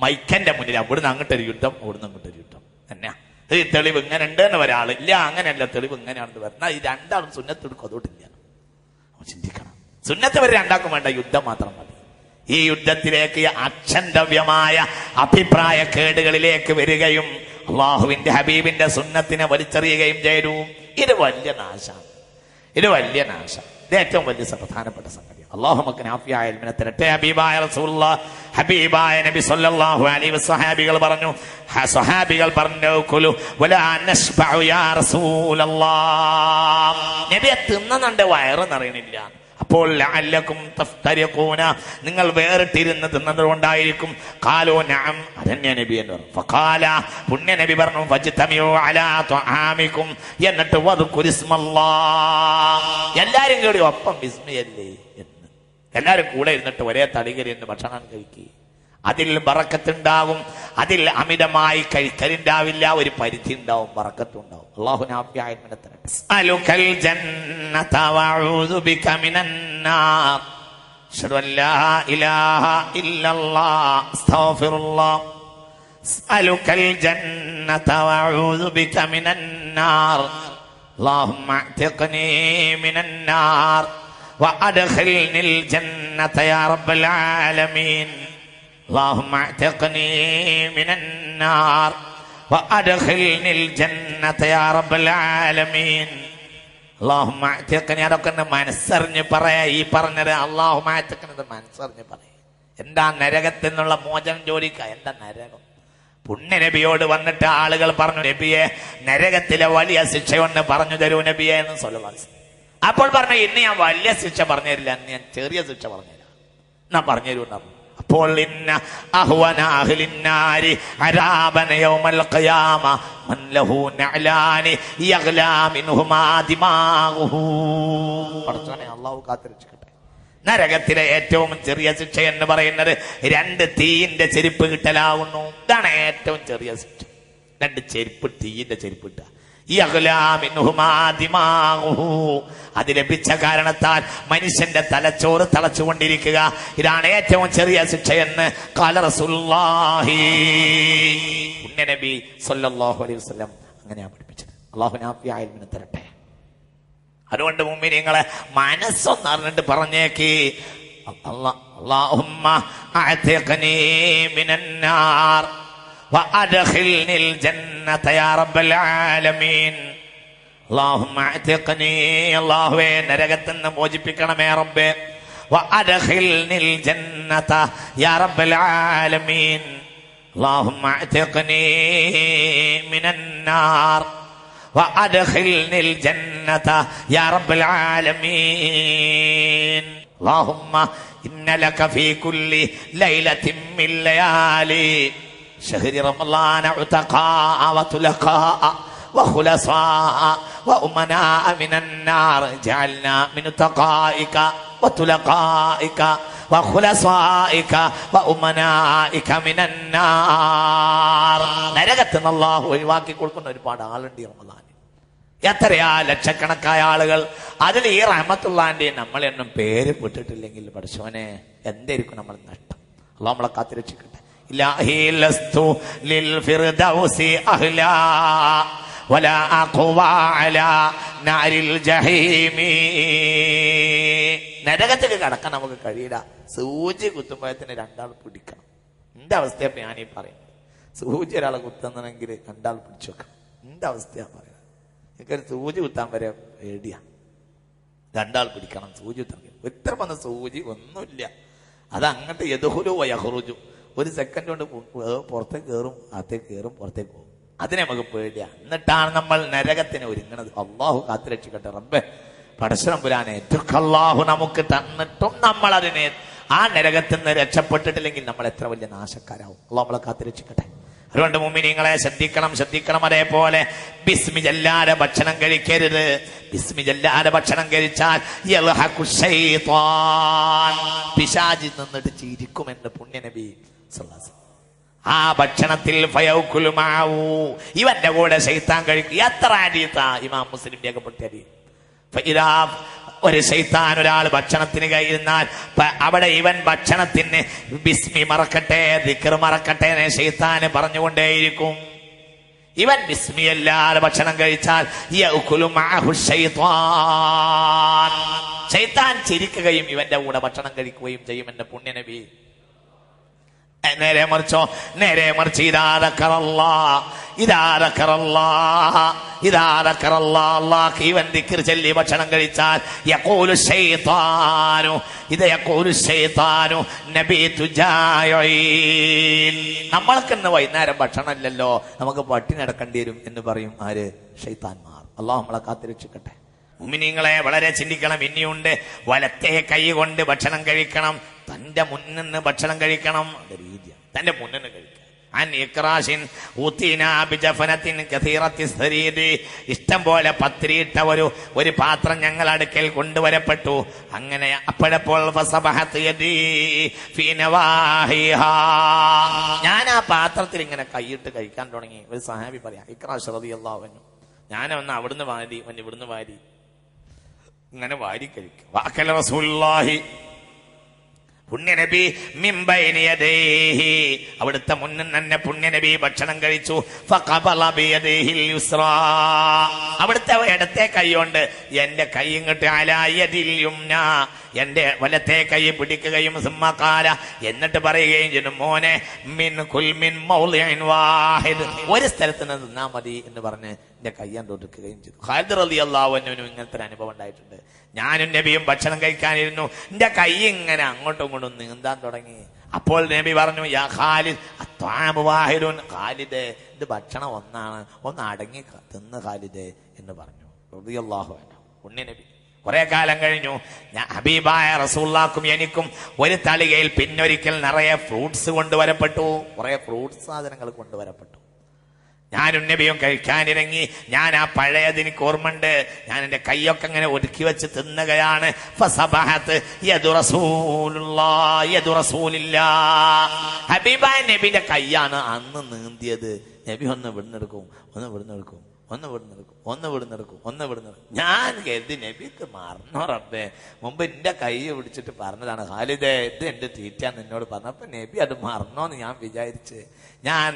മൈക്കന്റെ മുന്നിൽ അവിടുന്ന് അങ്ങോട്ടൊരു യുദ്ധം, അവിടുന്ന് അങ്ങോട്ടൊരു യുദ്ധം തന്നെയാ. ഈ തെളിവ് ഇങ്ങനെ ഉണ്ട് എന്ന് ഒരാൾ ഇല്ല, അങ്ങനെയല്ല, തെളിവ് ഇങ്ങനെയാണെന്ന് പറഞ്ഞാൽ ഈ രണ്ടാളും സുന്നത്ത് എടുക്കും, അതോട്ടില്ല. ചിന്തിക്കണം, സുന്നത്ത് വരെ രണ്ടാക്കും വേണ്ട, യുദ്ധം മാത്രം മതി. ഈ യുദ്ധത്തിലേക്ക് അക്ഷന്തവ്യമായ അഭിപ്രായ കേടുകളിലേക്ക് വരികയും അള്ളാഹുവിന്റെ ഹബീബിന്റെ സുന്നത്തിനെ വലിച്ചെറിയുകയും ചെയ്തു. ഇത് വലിയ നാശമാണ്, ഇത് വലിയ നാശം. ഇത് ഏറ്റവും വലിയ പ്രധാനപ്പെട്ട സംഗതി. അള്ളാഹു നമുക്ക് നാഫിയായ ഇൽമിനെ തരട്ടെ. ഹബീബായ റസൂലുള്ളാഹ്, ഹബീബായ നബി സല്ലല്ലാഹു അലൈഹി വസല്ലം പറഞ്ഞു, സ്വഹാബികൾ പറഞ്ഞു, കുലു വലാ നശ്ബഉ യാ റസൂലല്ലാഹ്, നബിയെ തിന്നുന്നുണ്ട്, വയറ് നിറയണില്ല. അപ്പോൾ ലഅല്ലക്കും തഫ്തരിഖൂന, നിങ്ങൾ വേറിട്ടിരുന്ന് തിന്നതുകൊണ്ടായിരിക്കും. ഖാലൂ നഅം, അതന്നെ നബി എന്ന് പറഞ്ഞു. ഫഖാല, പുണ്യ നബി പറഞ്ഞു, ഫജ്തമിഉ അലാ തുആമിക്കും, എന്നിട്ട് വദ്കുരിസ്മല്ലാഹ്, എല്ലാരും കൂടി ഒപ്പം ബിസ്മിയല്ലേ എന്ന് എല്ലാരും കൂടെ ഇരുന്നിട്ട് ഒരേ തളികയിൽ നിന്ന് ഭക്ഷണം കഴിക്കുക. അതിൽ ബറക്കത്തുണ്ടാകും, അതിൽ അമിതമായി കഴിക്കലുണ്ടാവില്ല, ഒരു പരിധി ഉണ്ടാവും, ബറക്കത്തുണ്ടാവും. അല്ലാഹു നാഫിയായ ഇൽമിനെ തരട്ടെ. അലുകൽ ജന്നത വഅഊദു ബിക മിനൻ നാർ, അഷ്ഹദു അൻ ലാ ഇലാഹ ഇല്ലല്ലാഹ് അസ്തഗ്ഫിറുല്ലാഹ് അസ്അലുകൽ ജന്നത വഅഊദു ബിക മിനൻ നാർ അല്ലാഹുമ്മ അഅ്തിഖ്നി മിനൻ നാർ വഅദ്ഖിൽനിൽ ജന്നത യാ റബ്ബൽ ആലമീൻ اللهم اعتقني من النار وادخلني الجنة يا رب العالمين اللهم اعتقني അതൊക്കെ മനസ്സറിഞ്ഞ് പറയാ. ഈ പറഞ്ഞത് അല്ലാഹുമ്മ അഅ്തിഖ്നി മനസ്സറിഞ്ഞ് പറയാ. എന്താ നരകത്തിൽ നിന്നുള്ള മോചനം ചോദിക്കുക. എന്താ നരകം? പുണ്യ നബിയോട് വന്നിട്ട് ആളുകൾ പറഞ്ഞു, നബിയെ നരകത്തിലെ വലിയ ശിക്ഷയൊന്ന് പറഞ്ഞു തരൂ നബിയെ എന്ന് സ്വല്ലല്ലാഹു അലൈഹി വസല്ലം. അപ്പോൾ പറഞ്ഞു, ഇന്ന് ഞാൻ വലിയ ശിക്ഷ പറഞ്ഞു തരില്ല, അന്ന് ഞാൻ ചെറിയ ശിക്ഷ പറഞ്ഞുതരാം, എന്നാ പറഞ്ഞു തരൂ എന്നാ. അപ്പോൾ ഇന്ന അഹ്വന അഹ്ലിന്നാരി അരാബന യൗമൽ ഖിയാമ മൻ ലഹു നഅലാനി യഗ്ലാ മിൻഹുമാ ദിമാഗുഹു. പടച്ചോനെ അല്ലാഹു കാത്തിരക്ഷിക്കട്ടെ. നരകത്തിലെ ഏറ്റവും ചെറിയ ശിക്ഷ എന്ന് പറയുന്നത് 2 തീയിന്റെ ചെരുപ്പ് കിട്ടലാവുന്നു. ഇതാണ് ഏറ്റവും ചെറിയ ശിക്ഷ. 2 ചെരുപ്പ്, തീയിന്റെ ചെരുപ്പ് കിട്ടുക. അത് ലഭിച്ച കാരണത്താൽ മനുഷ്യന്റെ തലച്ചോറ് തളച്ചുകൊണ്ടിരിക്കുക. ഇതാണ് ഏറ്റവും ചെറിയ ശിക്ഷയെന്ന് ഖാല റസൂലുള്ളാഹി പുണ്യ നബി സ്വല്ലല്ലാഹു അലൈഹി വസല്ലം അങ്ങനെയാ പഠിപ്പിച്ചത്. അല്ലാഹു നാഫിയായ ഇൽമിനെ തരട്ടെ. അതുകൊണ്ട് മുഅ്മിനീങ്ങളെ മനസ്സൊന്ന് അറിഞ്ഞിട്ട് പറഞ്ഞേക്ക്, അല്ലാഹുമ്മ അഅ്തിഖ്നി മിനൻ നാർ وأدخلني الجنة يا رب العالمين اللهم اعتقني الله നരകത്തിന്ന് മോചിപ്പിക്കണമേ റബ്ബേ. وأدخلني الجنة يا رب العالمين اللهم اعتقني من النار وأدخلني الجنة يا رب العالمين اللهم إن لك في كل ليلة من ليالي شهر رمضان عتقاء وطلقاء وخلصاء وأمناء من النار جعلنا من عتقائك وطلقائك وخلصائك وأمنائك من النار. നരകത്തിന് അല്ലാഹു ഒഴിവാക്കി കൊടുക്കുന്ന ഒരുപാട് ആളുണ്ട് റമളാനിൽ. എത്രയാ ലക്ഷക്കണക്കായ ആളുകൾ. അതിൽ ഈ റഹ്മത്തുള്ളാന്റെ നമ്മളെന്നും പേര് പെട്ടിട്ടില്ലെങ്കിൽ പടച്ചോനെ എന്തായിരിക്കും നമ്മൾ നഷ്ടം. അല്ലാഹു നമ്മളെ കാത്തിരക്ഷിക്കട്ടെ. إلهي لست للفردوس أهلا ولا أقوى على نار الجحيم. നരകത്തിൽ കടക്കാൻ നമുക്ക് കഴിയില്ല. സൂചി കുത്തുമ്പോഴത്തിന് 2 ആൾ പിടിക്കണം. എന്റെ അവസ്ഥയാണ് ഞാനീ പറയുന്നത്. സൂചി ഒരാളെ കുത്തുന്നെങ്കിൽ 2 ആൾ പിടിച്ചു വെക്കണം. എന്റെ അവസ്ഥയാണ് പറയുന്നത്. എനിക്കൊരു സൂചി കുത്താൻ വരെ പേടിയാ. 2 ആൾ പിടിക്കണം സൂചി കുത്താൻ. എത്ര വന്ന സൂചി ഒന്നുമില്ല. അത് അങ്ങോട്ട് യദ്ഖുലു വയഖ്റുജു. 1 സെക്കൻഡ് കൊണ്ട് പുറത്തേക്ക് കയറും, അകത്തേക്ക് കയറും, പുറത്തേക്ക് പോകും. അതിനെ നമുക്ക് പേടിയാണ്. എന്നിട്ടാണ് നമ്മൾ നരകത്തിന് ഒരുങ്ങണത്. അള്ളാഹു കാത്തിരക്ഷിക്കട്ടെ റബ്ബേ. പടശ്ശതമ്പുരാനെ അള്ളാഹു നമുക്ക് തന്നിട്ടും നമ്മൾ അതിനെ ആ നരകത്തിൽ നിന്ന് രക്ഷപ്പെട്ടിട്ടില്ലെങ്കിൽ നമ്മൾ എത്ര വലിയ നാശക്കാരാവും. അള്ളാഹു നമ്മളെ കാത്തിരക്ഷിക്കട്ടെ. അതുകൊണ്ട് മുഅ്മിനീങ്ങളെ ശ്രദ്ധിക്കണം. അതേപോലെ ബിസ്മി ചൊല്ലാതെ ഭക്ഷണം കഴിക്കരുത്. ബിസ്മി ചൊല്ലാതെ ഭക്ഷണം കഴിച്ചാൽ യൽഹഖു ശൈത്വാൻ, പിശാചി നിന്നിട്ട് ചിരിക്കുമെന്ന് പുണ്യ നബി സല്ലല്ലാഹു അലൈഹി വസല്ലം. ആ ഭക്ഷണത്തിൽ ഫയൗകുലു മഅഹു, ഇവന്റെ കൂടെ ശൈത്താൻ കഴിക്കും. എത്ര ഹദീസാ ഇമാം മുസ്ലിം രേഖപ്പെടുത്തിയ ഹദീസ്. ഫഇദാ ഒരു ശൈത്താൻ ഒരാൾ ഭക്ഷണത്തിന് കയറുന്നാൽ അവിടെ ഇവൻ ഭക്ഷണത്തിന് ബിസ്മി മറക്കട്ടെ, ദിക്ർ മറക്കട്ടെ ശൈത്താൻ പറഞ്ഞുകൊണ്ടേയിരിക്കും. ഇവൻ ബിസ്മി അല്ലാതെ ഭക്ഷണം കഴിച്ചാൽ യഅകുലു മഅഹു ശൈത്വാൻ, ശൈത്താൻ ചിരിക്കുകയും ഇവന്റെ കൂടെ ഭക്ഷണം കഴിക്കുകയും ചെയ്യും എന്റെ പുണ്യ നബി. നേരെ മറിച്ചോ, നേരെ മറിച്ച് അല്ലാഹ് ഇവൻ ദിക്ർ ചൊല്ലി ഭക്ഷണം കഴിച്ചാൽ യഖൂലു ശൈത്താനു നബീതു ജായിൻ, നമ്മൾക്കിന്ന് വൈകുന്നേരം ഭക്ഷണം ഇല്ലല്ലോ, നമുക്ക് പട്ടിണി നടക്കേണ്ടി വരും എന്ന് പറയും ആര്? ശൈത്താൻമാർ. അല്ലാഹു നമ്മളെ കാത്തിരക്ഷിക്കട്ടെ. മുഅ്മിനീങ്ങളെ വളരെ ചിന്തിക്കണം. ഇനിയുണ്ട് വലത്തെ കൈ കൊണ്ട് ഭക്ഷണം കഴിക്കണം. തന്റെ മുന്നിന്ന് ഭക്ഷണം കഴിക്കണം. അത് രീതിയാണ്, തന്റെ മുന്നിന്ന് കഴിക്കുക. ഇഷ്ടം പോലെ പത്രിയിട്ട ഒരു പാത്രം ഞങ്ങൾ അടുക്കൽ കൊണ്ടുവരപ്പെട്ടു. അങ്ങനെ അപ്പോഴപ്പോൾ ഞാൻ ആ പാത്രത്തിൽ ഇങ്ങനെ കൈയിട്ട് കഴിക്കാൻ തുടങ്ങി. ഒരു സഹാബി പറയാം, ഇക്റാശ് റളിയല്ലാഹു അൻഹു, ഞാനൊന്ന് അവിടുന്ന് വാരി ഇവിടുന്ന് വാരി ഇങ്ങനെ വാരി കഴിക്കും. വാക്കല റസൂലുള്ളാഹി പുണ്യനബി മിമ്പൈനി യദൈഹി, അവിടുത്തെ മുന്നിൽ തന്നെ പുണ്യനബി ഭക്ഷണം കഴിച്ചു. ഫഖബല ബിയദിഹിൽ യുസ്റാ, അവിടുത്തെ ഇടത്തെ കൈ കൊണ്ട് എന്റെ കൈ ഇങ്ങോട്ട് അലാ യദിൽ യുംന, എന്റെ വലത്തെ കൈ പിടിക്കുകയും സുമ്മഖാല, എന്നിട്ട് പറയുകയും ചെയ്തു, മോനെ മിൻ കുൽ മിൻ മൗളിഇൻ വാഹിദ്, ഒരു സ്ഥലത്ത് നിന്ന് തിന്നാ മതി എന്ന് പറഞ്ഞ് എന്റെ കയ്യാൻ തൊടുക്കുകയും ചെയ്തു. ഖാലിദ് റളിയല്ലാഹു അൻഹുവിനും ഇങ്ങനത്തെ ഒരു അനുഭവം ഉണ്ടായിട്ടുണ്ട്. ഞാനും നബിയും ഭക്ഷണം കഴിക്കാനിരുന്നു, എന്റെ കൈ ഇങ്ങനെ അങ്ങോട്ടും ഇങ്ങോട്ടും നീന്താൻ തുടങ്ങി. അപ്പോൾ നബി പറഞ്ഞു, യാ ഖാലിദ് അത്വാമു വാഹിദുൻ, ഖാലിദേ ഇത് ഭക്ഷണം ഒന്നാണ്, ഒന്ന് അടങ്ങി തിന്ന് ഖാലിദേ എന്ന് പറഞ്ഞു റളിയല്ലാഹു അൻഹു. പുണ്യനബി കുറെ കാലം കഴിഞ്ഞു, ഞാൻ ഹബീബായ റസൂലുള്ളാഹിക്കും എനിക്കും ഒരു തളികയിൽ പിന്നൊരിക്കൽ നിറയെ ഫ്രൂട്ട്സ് കൊണ്ടുവരപ്പെട്ടു, കുറെ ഫ്രൂട്ട്സ് സാധനങ്ങൾ കൊണ്ടുവരപ്പെട്ടു. ഞാനും നബിയും കഴിക്കാനിറങ്ങി. ഞാൻ ആ പഴയത് എനിക്ക് ഓർമ്മയുണ്ട്. ഞാൻ എന്റെ കൈയൊക്കെ ഇങ്ങനെ ഒതുക്കി വെച്ച് തിന്നുകയാണ്. ഹബീബായ നബിന്റെ കൈയാണ് അന്ന് നീന്തിയത്. നബി ഒന്ന് വിടുന്നെടുക്കും, ഒന്ന് വിടുന്നെടുക്കും, ഒന്ന് വിടുന്നെടുക്കും, ഒന്ന് വിടുന്നെടുക്കും, ഒന്ന് വിടുന്നെടുക്കും. ഞാൻ കരുതി നബിക്ക് മറന്നോ റബ്ബേ, മുമ്പ് എന്റെ കൈ പിടിച്ചിട്ട് പറഞ്ഞതാണ്, ഖാലിദേ ഇത് എന്റെ തീറ്റാന്ന് എന്നോട് പറഞ്ഞപ്പോ നബി അത് മറന്നോന്ന് ഞാൻ വിചാരിച്ച്. ഞാൻ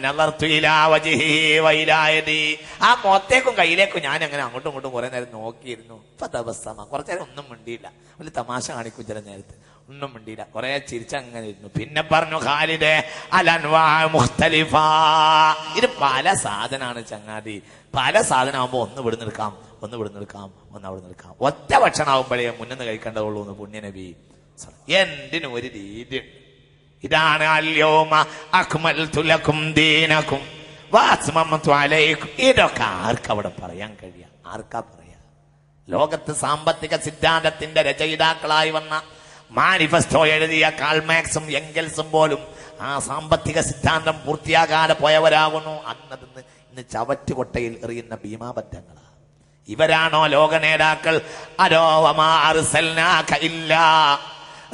ആ മുഖത്തേക്കും കയ്യിലേക്കും ഞാൻ അങ്ങനെ അങ്ങോട്ടും ഇങ്ങോട്ടും കുറെ നേരം നോക്കിയിരുന്നു. കുറച്ചു നേരം ഒന്നും മിണ്ടിയില്ല. ഒരു തമാശ കാണിക്കും ചില നേരത്ത്, ഒന്നും മിണ്ടിയില്ല, കുറെ ചിരിച്ചങ്ങനെ ഇരുന്നു. പിന്നെ പറഞ്ഞു, ഖാലിദേ അലൻവാ മുഖ്തലിഫ, ഇത് പല സാധനമാണ് ചങ്ങാതി, പല സാധനമാകുമ്പോ ഒന്ന് വിടുന്നെടുക്കാം, ഒന്ന് വിടുന്നെടുക്കാം, ഒന്ന് അവിടെ നിൽക്കാം. ഒറ്റ ഭക്ഷണമാകുമ്പോഴേ മുന്നിന്ന് കഴിക്കേണ്ടതുള്ളൂ എന്ന് പുണ്യനബി. എന്തിനും ഒരു രീതി. ഇതാണ് അൽയൗമ അക്മൽതു ലക്കും ദീനക്കും വഅത്മംതു അലൈക്കും. ഇതൊക്കെ ആർക്കവിടെ പറയാൻ കഴിയാ? ആർക്കാ പറയാ? ലോകത്ത് സാമ്പത്തിക സിദ്ധാന്തത്തിന്റെ രചയിതാക്കളായി വന്ന മാനിഫെസ്റ്റോ എഴുതിയ കാൾ മാർക്സും എംഗൽസും പോലും ആ സാമ്പത്തിക സിദ്ധാന്തം പൂർത്തിയാകാതെ പോയവരാകുന്നു. അന്നതിന്ന് ഇന്ന് ചവറ്റുകൊട്ടയിൽ എറിയുന്ന ഭീമാബദ്ധങ്ങളാ. ഇവരാണോ ലോക നേതാക്കൾ? അരോ വമാ അർസൽനാക ഇല്ലാ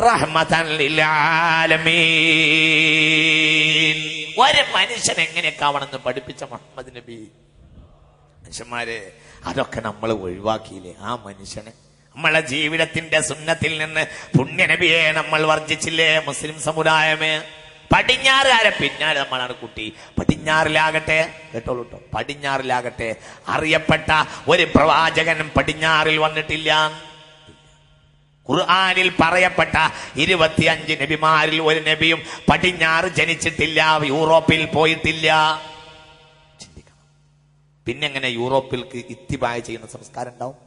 റഹ്മതൻ ലിൽ ആലമീൻ. ഒരു മനുഷ്യൻ എങ്ങനെയൊക്കെ ആവണമെന്ന് പഠിപ്പിച്ച മുഹമ്മദ് നബി. മനുഷ്യന്മാരെ അതൊക്കെ നമ്മൾ ഒഴിവാക്കിയില്ലേ? ആ മനുഷ്യനെ നമ്മളെ ജീവിതത്തിന്റെ സുന്നത്തിൽ നിന്ന് പുണ്യനബിയെ നമ്മൾ വർജിച്ചില്ലേ? മുസ്ലിം സമുദായമേ, പടിഞ്ഞാറുകാരെ പിന്നാലെ നമ്മളാണ് കുട്ടി. പടിഞ്ഞാറിലാകട്ടെ, കേട്ടോളൂ കേട്ടോ, പടിഞ്ഞാറിലാകട്ടെ അറിയപ്പെട്ട ഒരു പ്രവാചകനും പടിഞ്ഞാറിൽ വന്നിട്ടില്ല. ഖുർആനിൽ പറയപ്പെട്ട 25 നബിമാരിൽ ഒരു നബിയും പടിഞ്ഞാറ് ജനിച്ചിട്ടില്ല, യൂറോപ്പിൽ പോയിട്ടില്ല. ചിന്തിക്കണം. പിന്നെങ്ങനെ യൂറോപ്പിൽക്ക് ഇത്തിബായ ചെയ്യുന്ന സംസ്കാരം ഉണ്ടാവും?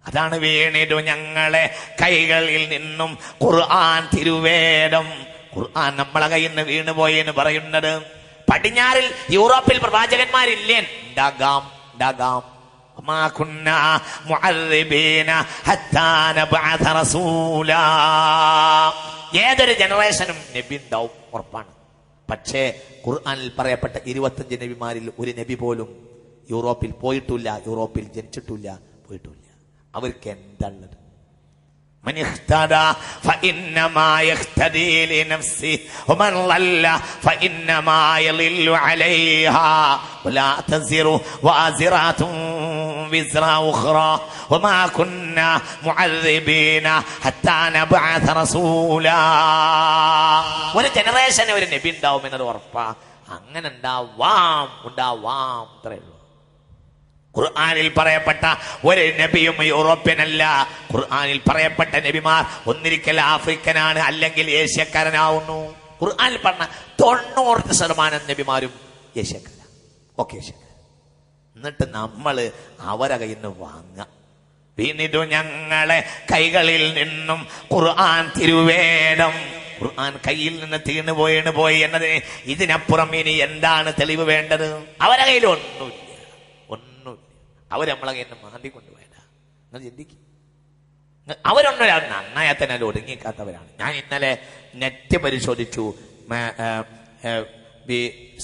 അതാണ് വീണിടു ഞങ്ങളെ കൈകളിൽ നിന്നും ഖുർആൻ തിരുവേദം. ഖുർആൻ നമ്മളെ കയ്യിൽ നിന്ന് വീണുപോയി എന്ന് പറയുന്നത്. പടിഞ്ഞാറിൽ യൂറോപ്പിൽ പ്രവാചകന്മാരില്ലേ? ഉണ്ടാകാം, ഉണ്ടാകാം. ഏതൊരു ജനറേഷനും നബി ഉണ്ടാവും, ഉറപ്പാണ്. പക്ഷേ ഖുർആനിൽ പറയപ്പെട്ട 25 നബിമാരിൽ ഒരു നബി പോലും യൂറോപ്പിൽ പോയിട്ടില്ല, യൂറോപ്പിൽ ജനിച്ചിട്ടില്ല, പോയിട്ടില്ല. അവർക്ക് എന്താണുള്ളത്? من اهتدى فإنما يهتدي لنفسه ومن ضل فإنما يضل عليها ولا تزر وازرة وزر أخرى وما كنا معذبين حتى نبعث رسولا. ഒരു ജനറേഷന് ഒരു നബി ഉണ്ടാവും എന്നത് ഉറപ്പാ. അങ്ങനെ ഉണ്ടാവാം, ഉണ്ടാവാം, അത്രേ ഉള്ളൂ. ഖുർആനിൽ പറയപ്പെട്ട ഒരു നബിയും യൂറോപ്യനല്ല. ഖുർആനിൽ പറയപ്പെട്ട നബിമാർ ഒന്നിരിക്കൽ ആഫ്രിക്കനാണ്, അല്ലെങ്കിൽ ഏഷ്യക്കാരനാവുന്നു. ഖുർആനിൽ പറഞ്ഞ 90% നബിമാരും ഏഷ്യക്കാരാണ്, ഒക്കെ ഏഷ്യക്കാർ. എന്നിട്ട് നമ്മള് അവരെ കയ്യിൽ നിന്ന് വാങ്ങാം. വീണിട്ടു ഞങ്ങളെ കൈകളിൽ നിന്നും ഖുർആൻ തിരുവേദം. ഖുർആൻ കയ്യിൽ നിന്ന് തീർന്നു പോയി എന്നതിന് ഇതിനപ്പുറം ഇനി എന്താണ് തെളിവ് വേണ്ടത്? അവരെ കയ്യിൽ ഒന്നുമില്ല, അവർ നമ്മളെ കയ്യിൽ നിന്ന് മാന്തി കൊണ്ടുപോയതാ. നിങ്ങൾ ചിന്തിക്കും. അവരൊന്നും നന്നായാൽ തന്നെ അതിൽ ഒടുങ്ങിക്കാത്തവരാണ്. ഞാൻ ഇന്നലെ നെറ്റ് പരിശോധിച്ചു.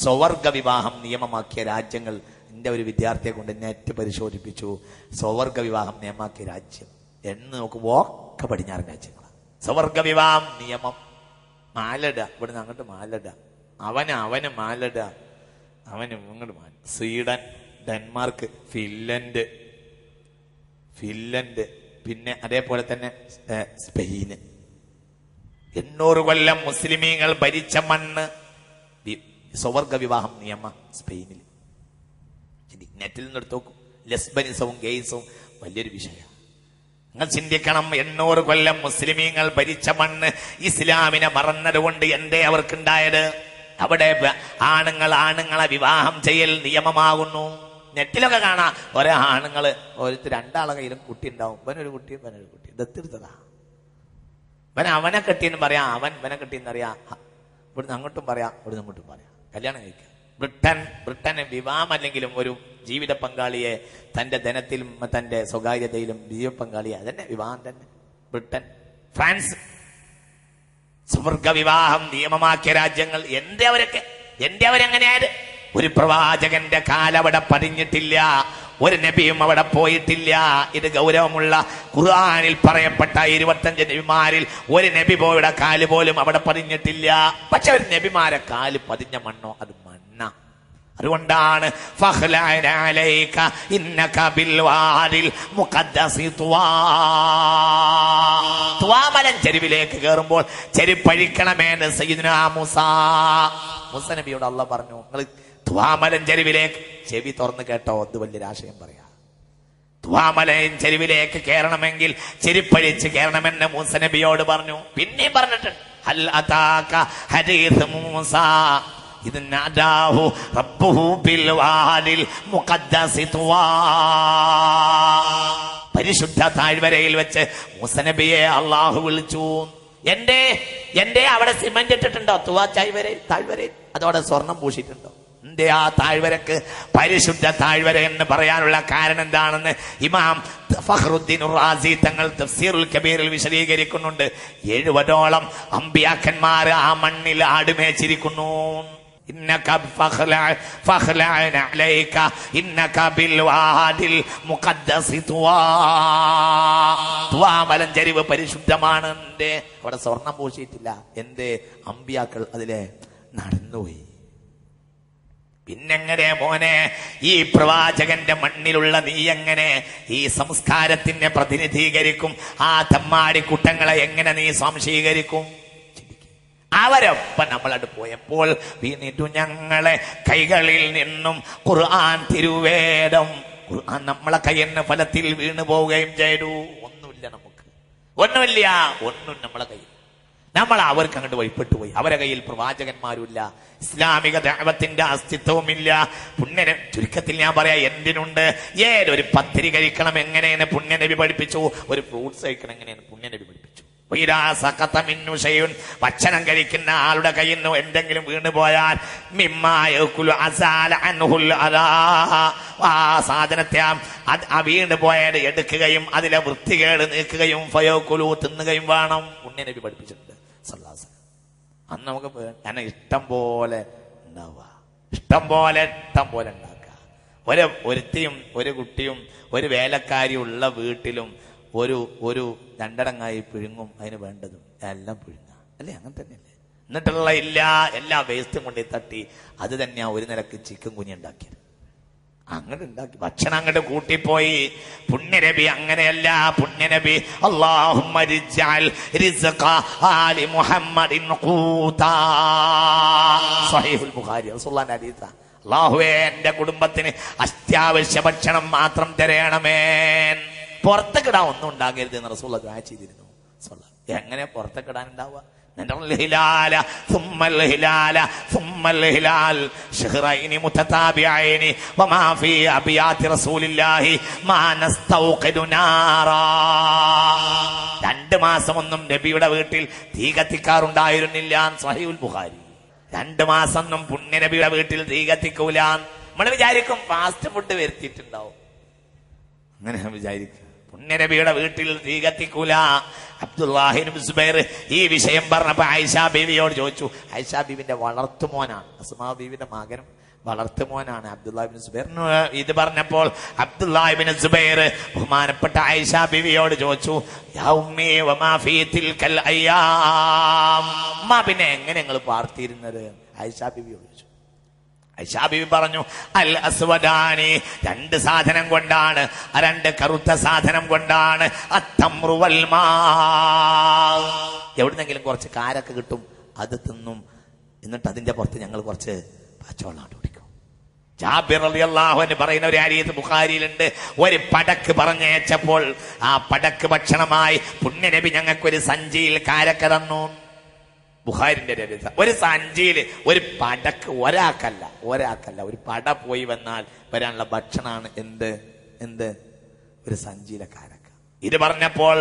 സ്വവർഗ വിവാഹം നിയമമാക്കിയ രാജ്യങ്ങൾ. എൻ്റെ ഒരു വിദ്യാർത്ഥിയെ കൊണ്ട് നെറ്റ് പരിശോധിപ്പിച്ചു. സ്വവർഗ വിവാഹം നിയമമാക്കിയ രാജ്യം എന്ന് നോക്കുമ്പോൾ ഒക്കെ പടിഞ്ഞാറൻ രാജ്യങ്ങളാണ്. സ്വവർഗ വിവാഹം നിയമം. മാലട, ഇവിടുന്ന് അങ്ങോട്ട് മാലട, അവന് മാലട, അവന് ഇങ്ങോട്ട് മാല. സ്വീഡൻ, ഡെൻമാർക്ക്, ഫിൻലൻഡ്, പിന്നെ അതേപോലെ തന്നെ സ്പെയിന്. 800 കൊല്ലം മുസ്ലിമീങ്ങൾ ഭരിച്ച മണ്ണ്. സ്വവർഗ വിവാഹം നിയമ സ്പെയിനിൽ. നെറ്റിൽ നിന്നെടുത്ത് നോക്കും. ലെസ്ബനിസവും ഗെയ്സവും വലിയൊരു വിഷയമാണ്. നിങ്ങൾ ചിന്തിക്കണം, 800 കൊല്ലം മുസ്ലിമീങ്ങൾ ഭരിച്ച മണ്ണ് ഇസ്ലാമിനെ മറന്നതുകൊണ്ട് എന്തേ അവർക്കുണ്ടായത്? അവിടെ ആണുങ്ങളെ വിവാഹം ചെയ്യൽ നിയമമാകുന്നു. നെറ്റിലൊക്കെ കാണാം, ഒരേ ആണുങ്ങള് രണ്ടാളെ കയ്യിലും കുട്ടി ഉണ്ടാവും. ഇവനൊരു കുട്ടി ദത്തെടുത്തതാ. അവനെ കെട്ടിയെന്ന് പറയാം, അവനെ കെട്ടിയെന്ന് അറിയാം. ഇവിടുന്ന് അങ്ങോട്ടും പറയാം, ഇവിടുന്ന് അങ്ങോട്ടും പറയാം. കല്യാണം കഴിക്കാം. ബ്രിട്ടന് വിവാഹം അല്ലെങ്കിലും ഒരു ജീവിത പങ്കാളിയെ തന്റെ ധനത്തിലും തന്റെ സ്വകാര്യതയിലും ജീവിത പങ്കാളിയെ അതന്നെ വിവാഹം തന്നെ. ബ്രിട്ടൻ, ഫ്രാൻസ് സ്വർഗ വിവാഹം നിയമമാക്കിയ രാജ്യങ്ങൾ. എന്റെ അവരെങ്ങനെയായത്? ഒരു പ്രവാചകന്റെ കാലവിടെ പതിഞ്ഞിട്ടില്ല, ഒരു നബിയും അവിടെ പോയിട്ടില്ല. ഇത് ഗൗരവമുള്ള ഖുർആനിൽ പറയപ്പെട്ട 25 നബിമാരിൽ ഒരു നബി പോയുടെ കാല് പോലും അവിടെ പതിഞ്ഞിട്ടില്ല. പക്ഷെ ഒരു നബിമാരെ കാല് പതിഞ്ഞ മണ്ണോ അത് മണ്ണ. അതുകൊണ്ടാണ് തുവാമലൻ ചെരുവിലേക്ക് കയറുമ്പോൾ ചെരുപ്പഴിക്കണമെന്ന് സയ്യിദുനാ മൂസ നബിയോട് അല്ലാഹ് പറഞ്ഞു, നിങ്ങൾ തുവാമലൻ ചെരുവിലേക്ക് ചെവി തുറന്ന് കേട്ടോ. അത് വലിയൊരു ആശയം പറയാ. തുവാമലൻ ചെരുവിലേക്ക് കയറണമെങ്കിൽ ചെരുപ്പഴിച്ച് കയറണമെന്ന് മൂസ നബിയോട് പറഞ്ഞു. പിന്നെയും പറഞ്ഞിട്ടുണ്ട്, ഹൽ അതാക ഹദീസ് മൂസ ഇദ് നദാഹു റബ്ബുഹു ബിൽ വാദിൽ മുഖദ്ദസി തുവാ. പരിശുദ്ധ താഴ്വരയിൽ വെച്ച് മൂസ നബിയെ അല്ലാഹു വിളിച്ചു. എന്റെ അവിടെ സിമന്റ് ഇട്ടിട്ടുണ്ടോ? തുവാ താഴ്വരയിൽ അതോടെ സ്വർണം പൂശിയിട്ടുണ്ടോ? എന്റെ ആ താഴ്വരക്ക് പരിശുദ്ധ താഴ്വര എന്ന് പറയാനുള്ള കാരണം എന്താണെന്ന് ഇമാം ഫഖ്റുദ്ദീൻ റാസി തങ്ങൾ തഫ്സീറുൽ കബീറിൽ വിശദീകരിക്കുന്നുണ്ട്. 70ഓളം അമ്പിയാക്കന്മാർ ആ മണ്ണിൽ ആടുമേച്ചിരിക്കുന്നു. തുവാമലഞ്ചരിവ് പരിശുദ്ധമാണ്. അവിടെ സ്വർണം പൂശിയിട്ടില്ല. എന്റെ അമ്പിയാക്കൾ അതിലെ നടന്നുപോയി. പിന്നെങ്ങനെ മോനെ ഈ പ്രവാചകന്റെ മണ്ണിലുള്ള നീ എങ്ങനെ ഈ സംസ്കാരത്തിനെ പ്രതിനിധീകരിക്കും? ആ തമ്മാടി കുട്ടങ്ങളെ എങ്ങനെ നീ സംശീകരിക്കും? അവരൊപ്പം നമ്മളത് പോയപ്പോൾ വീണിട്ടു ഞങ്ങളെ കൈകളിൽ നിന്നും ഖുർആൻ തിരുവേദം. ഖുർആൻ നമ്മളെ കയ്യെന്ന ഫലത്തിൽ വീണു പോവുകയും ചെയ്തു. ഒന്നുമില്ല, ഒന്നും നമ്മളെ കയ്യിൽ. നമ്മൾ അവർക്ക് അങ്ങോട്ട് വഴിപ്പെട്ടു പോയി. അവരെ കയ്യിൽ പ്രവാചകന്മാരുമില്ല, ഇസ്ലാമിക ദഅവത്തിന്റെ അസ്തിത്വവുമില്ല. ചുരുക്കത്തിൽ ഞാൻ പറയാം, എന്തിനുണ്ട്? ഏതൊരു പത്തിരി കഴിക്കണം എങ്ങനെയെന്ന് പുണ്യനബി പഠിപ്പിച്ചു, ഒരു ഫ്രൂട്ട്സ് കഴിക്കണം എങ്ങനെയെന്ന് പുണ്യനബി പഠിപ്പിച്ചു. ഭക്ഷണം കഴിക്കുന്ന ആളുടെ കയ്യിൽ നിന്ന് എന്തെങ്കിലും വീണുപോയാൽ ആ സാധനത്തെ ആ വീണ് പോയത് എടുക്കുകയും അതിലെ വൃത്തികേട് നീക്കുകയും ഫയോക്കുലു തിന്നുകയും വേണം. പുണ്യനബി പഠിപ്പിച്ചിട്ടുണ്ട്. അന്ന് നമുക്ക് ഇഷ്ടം പോലെ ഉണ്ടാവുക, ഇഷ്ടം പോലെ ഉണ്ടാക്കുക. ഒരുത്തിയും ഒരു കുട്ടിയും ഒരു വേലക്കാരി ഉള്ള വീട്ടിലും ഒരു രണ്ടടങ്ങായി പിഴുങ്ങും അതിന് വേണ്ടതും എല്ലാം പിഴുങ്ങ അല്ലേ? അങ്ങനെ തന്നെയല്ലേ? എന്നിട്ടുള്ള എല്ലാ വേസ്റ്റും കൊണ്ടേ തട്ടി അത് തന്നെയാ ഒരു നിലക്ക് ചിക്കൻ കുഞ്ഞി ഉണ്ടാക്കിയത്. അങ്ങോട്ട് ഉണ്ടാക്കി ഭക്ഷണം അങ്ങോട്ട് കൂട്ടിപ്പോയി. പുണ്യനബി അങ്ങനെയല്ല. പുണ്യനബി അല്ലാഹുമ്മ റിജ്അൽ റിസ്ഖ ആലി മുഹമ്മദിൻ ഖൂതാ. സ്വഹീഹുൽ ബുഖാരി റസൂലുള്ളാഹിന്റെ ഹദീസാ. അല്ലാഹുവേ, എന്റെ കുടുംബത്തിന് അത്യാവശ്യ ഭക്ഷണം മാത്രം തരണമേ, പുറത്തേക്കിടാൻ ഒന്നും ഉണ്ടാകരുത് എന്ന് റസൂലുള്ളാഹി ദുആ ചെയ്തിരുന്നു. എങ്ങനെ പുറത്തേക്കിടാൻ ഉണ്ടാവുക? രണ്ട് മാസമൊന്നും നബിയുടെ വീട്ടിൽ തീ കത്തിക്കാറുണ്ടായിരുന്നില്ല. സ്വഹീഹുൽ ബുഖാരി. 2 മാസമൊന്നും പുണ്യ നബിയുടെ വീട്ടിൽ തീ കത്തിക്കൂല. നമ്മൾ വിചാരിക്കും ഫാസ്റ്റ് ഫുഡ് വരുത്തിയിട്ടുണ്ടാവും, അങ്ങനെ വിചാരിക്കും. പുണ്യനബിയുടെ വീട്ടിൽ തീ കത്തിക്കൂല. അബ്ദുല്ലാഹി ഇബ്നു സുബൈർ ഈ വിഷയം പറഞ്ഞപ്പോ ആയിഷ ബീവിയോട് ചോദിച്ചു. ആയിഷ ബീവിന്റെ വളർത്തുമോനാണ്, അസ്മാ ബീവിന്റെ മകനും വളർത്തുമോനാണ് അബ്ദുല്ലാഹി ഇബ്നു സുബൈർ. ഇത് പറഞ്ഞപ്പോൾ അബ്ദുല്ലാഹി ഇബ്നു സുബൈർ ബഹുമാനപ്പെട്ട ആയിഷ ബീവിയോട് ചോദിച്ചു, യാ ഉമ്മി വമാ ഫീ തിൽകൽ അയ്യാം, പിന്നെ എങ്ങനെ നിങ്ങൾ പാർത്തിരുന്നത്? ആയിഷ ബീവിയോട് ചോദിച്ചു. ആയിഷ ബീവി പറഞ്ഞു, അൽ അസ്വദാനി, 2 സാധനം കൊണ്ടാണ്, 2 കറുത്ത സാധനം കൊണ്ടാണ്. അത്തംറു വൽ മാ, എവിടുന്നെങ്കിലും കുറച്ച് കാരൊക്കെ കിട്ടും, അത് തിന്നും. എന്നിട്ട് അതിന്റെ പുറത്ത് ഞങ്ങൾ കുറച്ച് പച്ചവെള്ളം കുടിക്കും. ജാബിർ റളിയല്ലാഹു അൻഹു പറയുന്ന ഒരു ഹദീസ് ബുഖാരിയിലുണ്ട്. ഒരു പടക്ക് പറഞ്ഞയച്ചപ്പോൾ ആ പടക്ക് ഭക്ഷണമായി പുണ്യനബി ഞങ്ങൾക്കൊരു സഞ്ചിയിൽ കാരക്ക തന്നു. ബുഖാരിന്റെ ഹദീസ്. ഒരു സഞ്ചിയിൽ ഒരു പടക്ക്, ഒരാൾക്കല്ല ഒരു പട പോയി വന്നാൽ വരാനുള്ള ഭക്ഷണമാണ് എന്ത് ഒരു സഞ്ചിയിലെ കാരക്ക. ഇത് പറഞ്ഞപ്പോൾ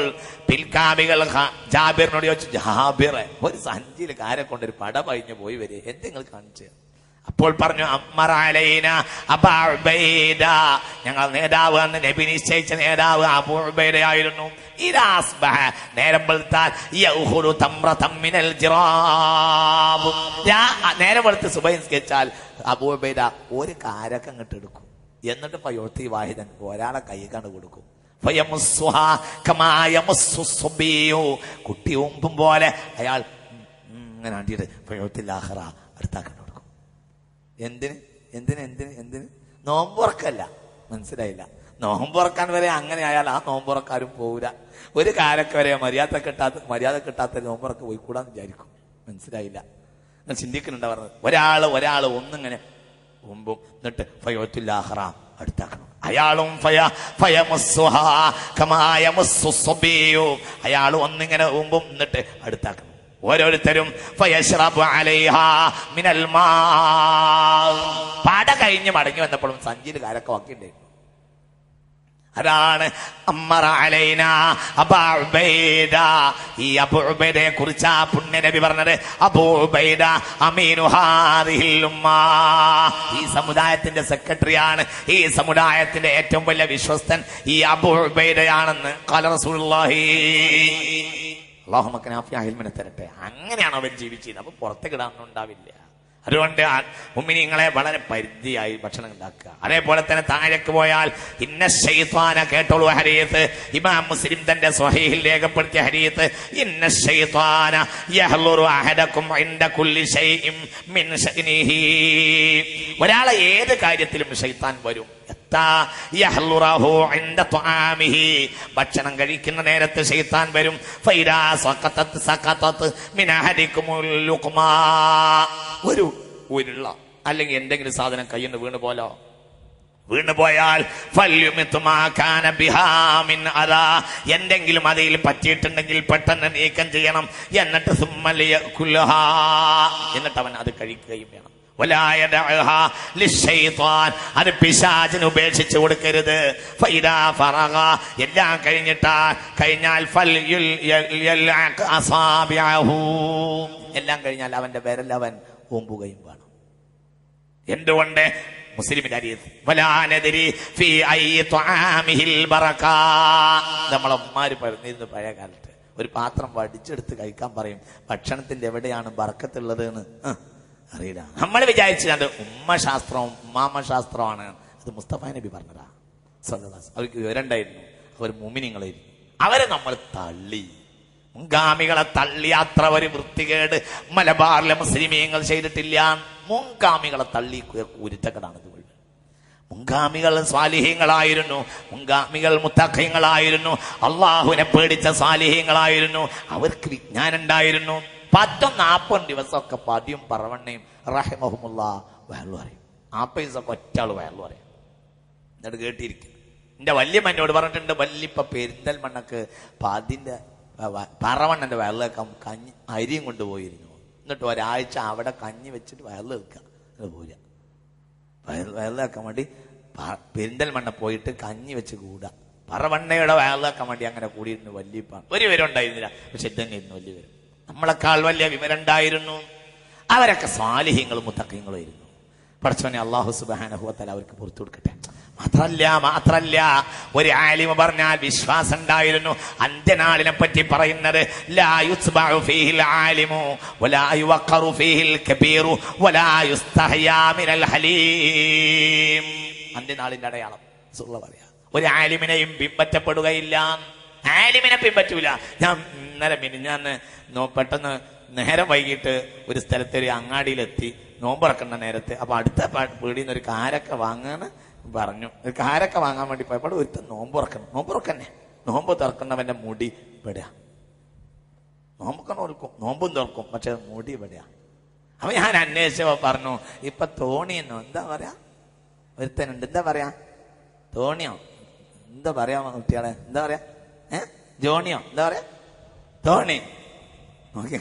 പിൽക്കാമികൾ ജാബിറിനോട് ചോദിച്ചു, ജാബിറെ, ഒരു സഞ്ചിയിൽ കാരക്ക കൊണ്ട് ഒരു പട പഴിഞ്ഞു പോയി വരെ എന്തെങ്കിലും കാണിച്ചു? അപ്പോൾ പറഞ്ഞു, അമ്മറ അലൈന അബൂ ഉബൈദ, ഞങ്ങൾ നേതാവ് എന്ന് നബി നിശ്ചയിച്ച നേതാവ് അബൂ ഉബൈദയായിരുന്നു. ഇദാ അസ്ബഹ, നേരം വെളുത്താൽ യഖുലു തംറതൻ മിനൽ ജിറാബ്, നേരം വെളുത്ത് സുബഹി നിസ്കരിച്ചാൽ അബൂ ഉബൈദ ഒരു കാരക്ക അങ്ങോട്ട് എടുക്കും. എന്നിട്ട് ഫയുത്തി വാഹിദൻ, ഒരാളെ കൈകാണ് കൊടുക്കും. ഫയമുസ്സുഹാ കമാ യമുസ്സു സുബിയു, കുട്ടി ഉമ്പും പോലെ അയാൾ ഇങ്ങനെ ആണ്ടിയിട്ട് ഫയുത്തിൽ ആഖിറ അടുത്താക്കണം. എന്തിന് നോമ്പുറക്കല്ല, മനസ്സിലായില്ല. നോമ്പുറക്കാൻ വരെ അങ്ങനെ ആയാൽ ആ നോമ്പുറക്കാരും പോവില്ല. ഒരു കാലൊക്കെ വരെ മര്യാദ കിട്ടാത്ത നോമ്പുറക്ക് പോയി കൂടാന്ന് വിചാരിക്കും. മനസ്സിലായില്ല, ഞാൻ ചിന്തിക്കുന്നുണ്ടാ പറഞ്ഞത്. ഒരാള് ഒന്നിങ്ങനെ മുമ്പും എന്നിട്ട് ഫയോത്തുൽ ആഖിറ അടുത്താക്കണം. അയാളും അയാളും ഒന്നിങ്ങനെ മുമ്പും എന്നിട്ട് അടുത്താക്കണം. ഓരോരുത്തരും പട കഴിഞ്ഞ് മടങ്ങി വന്നപ്പോഴും സഞ്ചിയിൽ കാരൊക്കെ വാക്കിണ്ടായിരുന്നു. അതാണ് അമ്മറ അലൈന അബൂ ഉബൈദ. ഈ അബൂ ഉബൈദയെ കുറിച്ച് ആ പുണ്യനബി പറഞ്ഞത്, അബൂ ഉബൈദ അമീനു ഹാദിഹിൽ ഉമ്മ, ഈ സമുദായത്തിന്റെ സെക്രട്ടറിയാണ്, ഈ സമുദായത്തിന്റെ ഏറ്റവും വലിയ വിശ്വസ്തൻ ഈ അബൂ ഉബൈദയാണെന്ന് ഖാല റസൂലുള്ളാഹി. അല്ലാഹു മക്കന ആഫിയ ഇൽമിനെ തരട്ടെ. അങ്ങനെയാണ് അവൻ ജീവിച്ചത്. അപ്പൊ പുറത്തേക്ക് ഇടാനൊന്നും ഉണ്ടാവില്ല. അതുകൊണ്ട് മുഅ്മിനീങ്ങളെ വളരെ പരിധിയായി ഭക്ഷണം ഉണ്ടാക്കുക. അതേപോലെ തന്നെ താഴേക്ക് പോയാൽ ഇന്ന ശൈത്വാന, കേട്ടോളൂ ഹദീസ്, ഇമാം മുസ്ലിം തന്റെ സ്വഹീഹിൽ രേഖപ്പെടുത്തിയ ഹദീസ്, ഇന്ന ശൈത്വാന യഹ്ലുറു അഹദകും ഇൻദ കുല്ലി ശൈഇൻ മിൻ ശഅനിഹി, ഒരാളെ ഏത് കാര്യത്തിലും ശൈത്താൻ വരും. ഭക്ഷണം കഴിക്കുന്ന നേരത്ത് ശൈത്താൻ വരും. ഒരു ഉരുള അല്ലെങ്കിൽ എന്തെങ്കിലും സാധനം കയ്യിൽ നിന്ന് വീണുപോയാൽ എന്തെങ്കിലും അതിൽ പറ്റിയിട്ടുണ്ടെങ്കിൽ പെട്ടെന്ന് നീക്കം ചെയ്യണം. എന്നിട്ട് അവൻ അത് കഴിക്കുകയും വേണം. അത് പിശാചിന് ഉപേക്ഷിച്ചു കൊടുക്കരുത്. എല്ലാം എല്ലാം കഴിഞ്ഞാൽ അവന്റെ വിരൽ അവൻ ഓമ്പുകയും വേണം. എന്തുകൊണ്ട്? മുസ്ലിമിന്റെ ഹദീസ്, നമ്മളമ്മമാര് പറഞ്ഞിരുന്നു പഴയ കാലത്ത്, ഒരു പാത്രം വടിച്ചെടുത്ത് കഴിക്കാൻ പറയും. ഭക്ഷണത്തിന്റെ എവിടെയാണ് ബർക്കത്തുള്ളത് എന്ന് അറിയില്ല. നമ്മൾ വിചാരിച്ചത് ഉമ്മശാസ്ത്രവും ഉമ്മാമശാസ്ത്രമാണ്. അത് മുസ്തഫ നബി പറഞ്ഞതാ സല്ലല്ലാഹു. അവർക്ക് വിവരണ്ടായിരുന്നു, അവർ മുഅ്മിനീങ്ങളായിരുന്നു. അവരെ നമ്മൾ തള്ളി, മുൻഗാമികളെ തള്ളി. അത്ര ഒരു വൃത്തികേട് മലബാറിലെ മുസ്ലിമീങ്ങൾ ചെയ്തിട്ടില്ല. മുൻഗാമികളെ തള്ളി കുരുത്തക്കെടാണ് ഇത്. മുൻഗാമികൾ സ്വാലിഹീങ്ങളായിരുന്നു, മുൻഗാമികൾ മുത്തഖീങ്ങളായിരുന്നു, അള്ളാഹുവിനെ പേടിച്ച സ്വാലിഹീങ്ങളായിരുന്നു. അവർക്ക് വിജ്ഞാനം ഉണ്ടായിരുന്നു. 40 ദിവസമൊക്കെ പതിയും പറവണ്ണയും റഹിമഹുമുല്ലാ വയലു പറയും. 40 ദിവസമൊക്കെ ഒറ്റാള് വയലു പറയും. എന്നിട്ട് കേട്ടിരിക്കും. എന്റെ വല്യമ്മനോട് പറഞ്ഞിട്ടുണ്ട്, വല്യപ്പ പെരിന്തൽമണ്ണക്ക് അതിന്റെ പറവണ്ണന്റെ വയറിലേക്കാൻ കഞ്ഞി അരിയും കൊണ്ടുപോയിരുന്നു. എന്നിട്ട് ഒരാഴ്ച അവിടെ കഞ്ഞി വെച്ചിട്ട് വയറിലേക്കാം പോരാ. വയറിലാക്കാൻ വേണ്ടി പെരിന്തൽമണ്ണ പോയിട്ട് കഞ്ഞി വെച്ച് കൂടാ. പറവണ്ണയുടെ വയറിലാക്കാൻ വേണ്ടി അങ്ങനെ കൂടിയിരുന്നു. വല്യപ്പാണ് ഒരു വിവരം ഉണ്ടായിരുന്നില്ല, പക്ഷെ ഇതന്നെയായിരുന്നു വലിയ വിവരം. നമ്മളെക്കാൾ വലിയ വിവരം ഉണ്ടായിരുന്നു. അവരൊക്കെ സ്വാലിഹീങ്ങളും മുത്തഖീങ്ങളും ആയിരുന്നു. പടച്ചോനെ അല്ലാഹു സുബ്ഹാനഹു വ തആല അവർക്ക് പുറത്തു കൊടുക്കട്ടെ. മാത്രല്ല ഒരു ആലിമ് പറഞ്ഞാൽ വിശ്വാസം ഉണ്ടായിരുന്നു. അന്ത്യനാളിനെ പറ്റി പറയുന്നത്, ലാ യുസ്ബഉ ഫീഹിൽ ആലിമു വലാ യുവഖറു ഫീഹിൽ കബീറു വലാ യുസ്തഹയാ മിനൽ ഹലീം. അന്ത്യനാളിന്റെ അടയാളം സുള്ള പറയാ, ഒരു ആലിമിനെയും പിൻപറ്റപ്പെടുകയില്ല. ആലിമിനെ പിൻപറ്റൂല. ഞാൻ ഇന്നലെ മിനിഞ്ഞാന്ന് പെട്ടെന്ന് നേരം വൈകിട്ട് ഒരു സ്ഥലത്ത് ഒരു അങ്ങാടിയിലെത്തി, നോമ്പുറക്കുന്ന നേരത്ത്. അപ്പൊ അടുത്ത വീടിൽ നിന്ന് ഒരു കാരക്ക വാങ്ങാന്ന് പറഞ്ഞു. ഒരു കാരക്ക വാങ്ങാൻ വേണ്ടി പോയപ്പോൾ ഒരുത്തൻ നോമ്പുറക്കന്നെ. നോമ്പ് തുറക്കുന്നവന്റെ മുടി പെടുക. നോമ്പൊക്കെ നോൽക്കും, നോമ്പും തോൽക്കും, പക്ഷെ മുടി ഇവിടെയാണ്. അപ്പൊ ഞാൻ അന്വേഷിച്ചപ്പോ പറഞ്ഞു ഇപ്പൊ തോണിയെന്നോ എന്താ പറയാ ഒരുത്തനുണ്ട്, എന്താ പറയാ തോണിയോ എന്താ പറയാ കുട്ടികളെ, എന്താ പറയാ ജോണിയോ എന്താ പറയാ തോണി. നോക്കി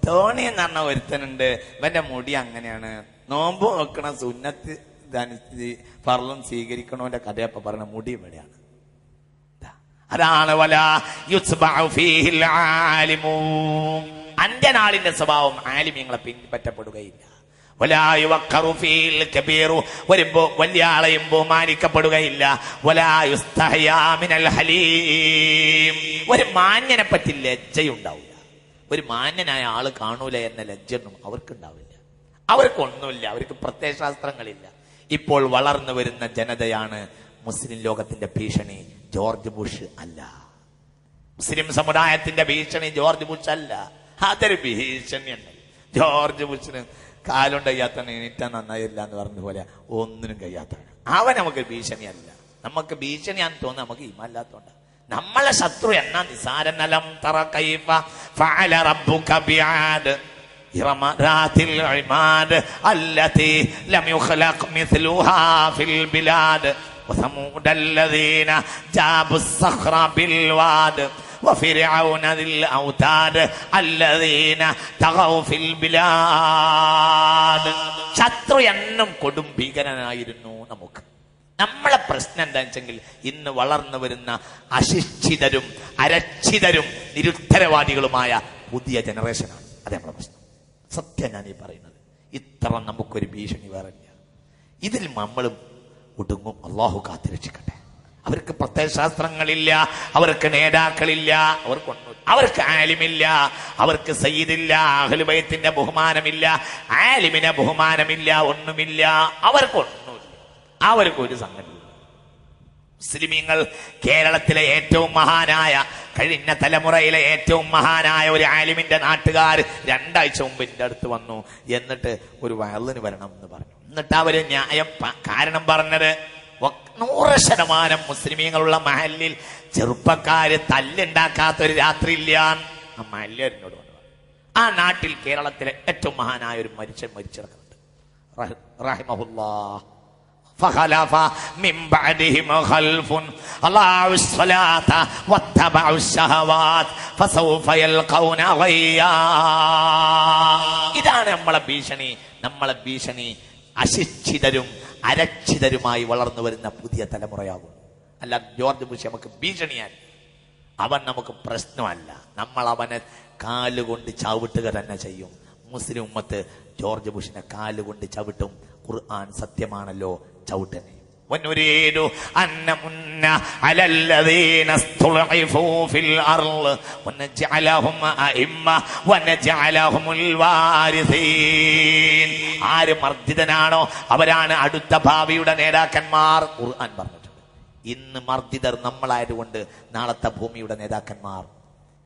തോണി എന്ന് പറഞ്ഞ ഒരുത്തനുണ്ട്, ഇവന്റെ മുടി അങ്ങനെയാണ്, നോമ്പ് നോക്കണ സുന്നത്ത് ഫർളും സ്വീകരിക്കണോന്റെ കഥയപ്പ പറഞ്ഞ മുടി ഇവിടെയാണ്. അതാണ് അന്ത്യനാളിന്റെ സ്വഭാവം. ആലിമ്യങ്ങളെ പിൻപറ്റപ്പെടുകയില്ല. വരുമ്പോ വലിയ ആളെയും ബഹുമാനിക്കപ്പെടുകയില്ല. ഒരു മാന്യനെ പറ്റി ലജ്ജയുണ്ടാവില്ല. ഒരു മാന്യനായ ആള് കാണൂല എന്ന ലജ്ജയൊന്നും അവർക്കുണ്ടാവില്ല. അവർക്കൊന്നുമില്ല, അവർക്ക് പ്രത്യയശാസ്ത്രങ്ങളില്ല. ഇപ്പോൾ വളർന്നു വരുന്ന ജനതയാണ് മുസ്ലിം ലോകത്തിന്റെ ഭീഷണി, ജോർജ് ബുഷ് അല്ല. മുസ്ലിം സമുദായത്തിന്റെ ഭീഷണി ജോർജ് ബുഷ് അല്ല, അതൊരു ഭീഷണിയുണ്ട്. ജോർജ് ബുഷിന് കാലുണ്ട് കഴിയാത്തവൻ എണീറ്റാൻ നന്നായില്ല എന്ന് പറഞ്ഞ പോലെ ഒന്നിനും കഴിയാത്തവൻ, അവൻ നമുക്ക് ഭീഷണിയല്ല. നമുക്ക് ഭീഷണിയാന്ന് തോന്നുന്നത് നമുക്ക് ഈമാനില്ലാത്തോണ്ട. നമ്മളെ ശത്രു എന്നാ നിസാരനലം തറ കൈഫ ഫഅല റബ്ബുക ബിആദ് ഇറമറാത്തിൽ ഇമാദ് അല്ലതി ലം യുഖ്ലഖ് മിസ്ലുഹാ ഫിൽ ബിലാദ് വസമൂദ അല്ലദീന ജാബു الصخر بالواد وفرعون ذي الأوتاد الذين طغوا في البلاد. ശത്രു എന്നും കൊടും ഭീകരനായിരുന്നു നമുക്ക്. നമ്മളെ പ്രശ്നം എന്താണെന്ന് വെച്ചെങ്കിൽ ഇന്ന് വളർന്നു വരുന്ന അശിക്ഷിതരും അരക്ഷിതരും നിരുത്തരവാദികളുമായ പുതിയ ജനറേഷനാണ്. അതേ നമ്മളെ പ്രശ്നം. സത്യം ഞാൻ ഈ പറയുന്നത്. ഇത്ര നമുക്കൊരു ഭീഷണി വേറില്ല. ഇതിൽ നമ്മളും ഒടുങ്ങും. അള്ളാഹു കാത്തുരക്ഷിക്കട്ടെ. അവർക്ക് പ്രത്യയശാസ്ത്രങ്ങളില്ല, അവർക്ക് നേതാക്കളില്ല, അവർക്ക് ആലിമില്ല, അവർക്ക് സയ്യിദില്ല, അഹ്ലു ബൈത്തിന്റെ ബഹുമാനമില്ല, ആലിമിനെ ബഹുമാനമില്ല, ഒന്നുമില്ല. അവർക്കൊന്നുമില്ല, അവർക്കൊരു സംഗതി. മുസ്ലിമീങ്ങൾ കേരളത്തിലെ ഏറ്റവും മഹാനായ, കഴിഞ്ഞ തലമുറയിലെ ഏറ്റവും മഹാനായ ഒരു ആലിമിന്റെ നാട്ടുകാർ 2 ആഴ്ച മുമ്പ് എൻ്റെ അടുത്ത് വന്നു. എന്നിട്ട് ഒരു വയലിന് വരണം എന്ന് പറഞ്ഞു. എന്നിട്ട് അവര് ന്യായം കാരണം പറഞ്ഞത് 100% മുസ്ലിമീങ്ങളുള്ള മഹല്ലിൽ ചെറുപ്പക്കാര് തല്ലുണ്ടാക്കാത്തൊരു രാത്രി ഇല്ല. ആ മഹല്ലിനോട് പറഞ്ഞു. ആ നാട്ടിൽ കേരളത്തിലെ ഏറ്റവും മഹാനായ ഒരു മനുഷ്യൻ മരിച്ചിടക്കുന്നുണ്ട്. റഹിമഹുല്ലാഹ്. فخلف من بعدهم خلف أضاعوا الصلاة واتبعوا الشهوات فسوف يلقون غيا. ഇതാണ് നമ്മളെ ഭീഷണി. നമ്മളെ ഭീഷണി അശിക്ഷിതരും അരക്ഷിതരുമായി വളർന്നു വരുന്ന പുതിയ തലമുറയാകും. അല്ല ജോർജ് ബുഷ് നമുക്ക് ഭീഷണിയാണ്. അവൻ നമുക്ക് പ്രശ്നമല്ല. നമ്മൾ അവനെ കാലുകൊണ്ട് ചവിട്ടുക തന്നെ ചെയ്യും. മുസ്ലിം ഉമ്മത്ത് ജോർജ് ബുഷിനെ കാലുകൊണ്ട് ചവിട്ടും. ഖുർആൻ സത്യമാണല്ലോ, ചവിട്ടനെ. وَنُرِيدُ أَن نَّمُنَّ عَلَى الَّذِينَ اسْتُضْعِفُوا فِي الْأَرْضِ وَنَجْعَلَهُمْ أَئِمَّةً وَنَجْعَلَهُمُ الْوَارِثِينَ. ആര് മർദ്ദിതനാണോ അവരാണ് അടുത്ത ഭാവിയുടെ നേതാക്കന്മാർ. ഖുർആൻ പറഞ്ഞിട്ടുണ്ട്. ഇന്ന് മർദ്ദിതർ നമ്മളായതുകൊണ്ട് നാളത്തെ ഭൂമിയുടെ നേതാക്കന്മാർ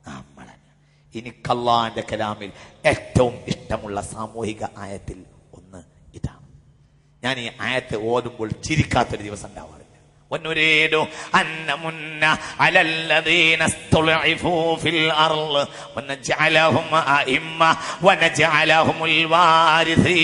നമ്മളാണ്. എനിക്ക് അല്ലാഹുവിന്റെ കലാമിൽ ഏറ്റവും ഇഷ്ടമുള്ള സാമൂഹിക ആയത്തിൽ ഒന്ന് ഇതാണ്. ഞാൻ ഈ ആയത്ത് ഓതുമ്പോൾ ചിരിക്കാത്തൊരു ദിവസം ഉണ്ടാവാറില്ല. وَنُرِيدُ أَن نَّمُنَّ عَلَى الَّذِينَ اسْتُضْعِفُوا فِي الْأَرْضِ وَنَجْعَلَهُمْ أَئِمَّةً وَنَجْعَلَهُمُ الْوَارِثِينَ.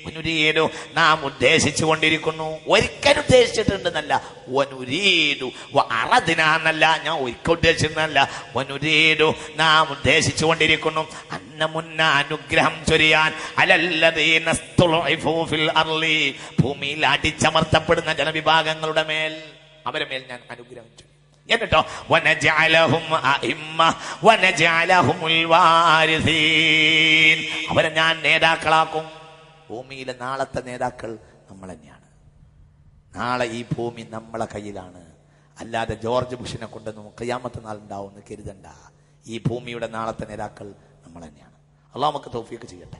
വനുരീദു നാം ഉദ്ദേശിച്ചു കൊണ്ടിരിക്കുന്നു. ഒരിക്കലും ഉദ്ദേശിച്ചിട്ടുണ്ടെന്നല്ല. വനുരീദു വഅറദ്നാ എന്നല്ല, ഞാൻ ഒരിക്കൽ ഉദ്ദേശിച്ചിരുന്നല്ല. വനുരീദു നാം ഉദ്ദേശിച്ചു കൊണ്ടിരിക്കുന്നു. അന്നമുന്ന അനുഗ്രഹം ചൊരിയാൻ അലല്ലദീന സ്തുളിഫു ഫിൽ അർളി, ഭൂമിയിൽ അടിച്ചമർത്തപ്പെടുന്ന ജനവിഭാഗങ്ങളുടെ മേൽ, അവരുടെ മേൽ ഞാൻ അനുഗ്രഹം ചൊരിയും. എന്നിട്ടോ വനജഅലഹും അഇമ്മ വനജഅലഹുൽ വാരിസീൻ, അവരെ ഞാൻ നേതാക്കളാക്കും. ഭൂമിയിലെ നാളത്തെ നേതാക്കൾ നമ്മൾ തന്നെയാണ്. നാളെ ഈ ഭൂമി നമ്മളെ കയ്യിലാണ്. അല്ലാതെ ജോർജ് ബുഷിനെ കൊണ്ട് നമുക്ക് ഖിയാമത്ത് നാൾ ഉണ്ടാവും എന്ന് കരുതണ്ട. ഈ ഭൂമിയുടെ നാളത്തെ നേതാക്കൾ നമ്മൾ തന്നെയാണ്. അള്ളാഹു നമുക്ക് തൗഫീഖ് ചെയ്യട്ടെ.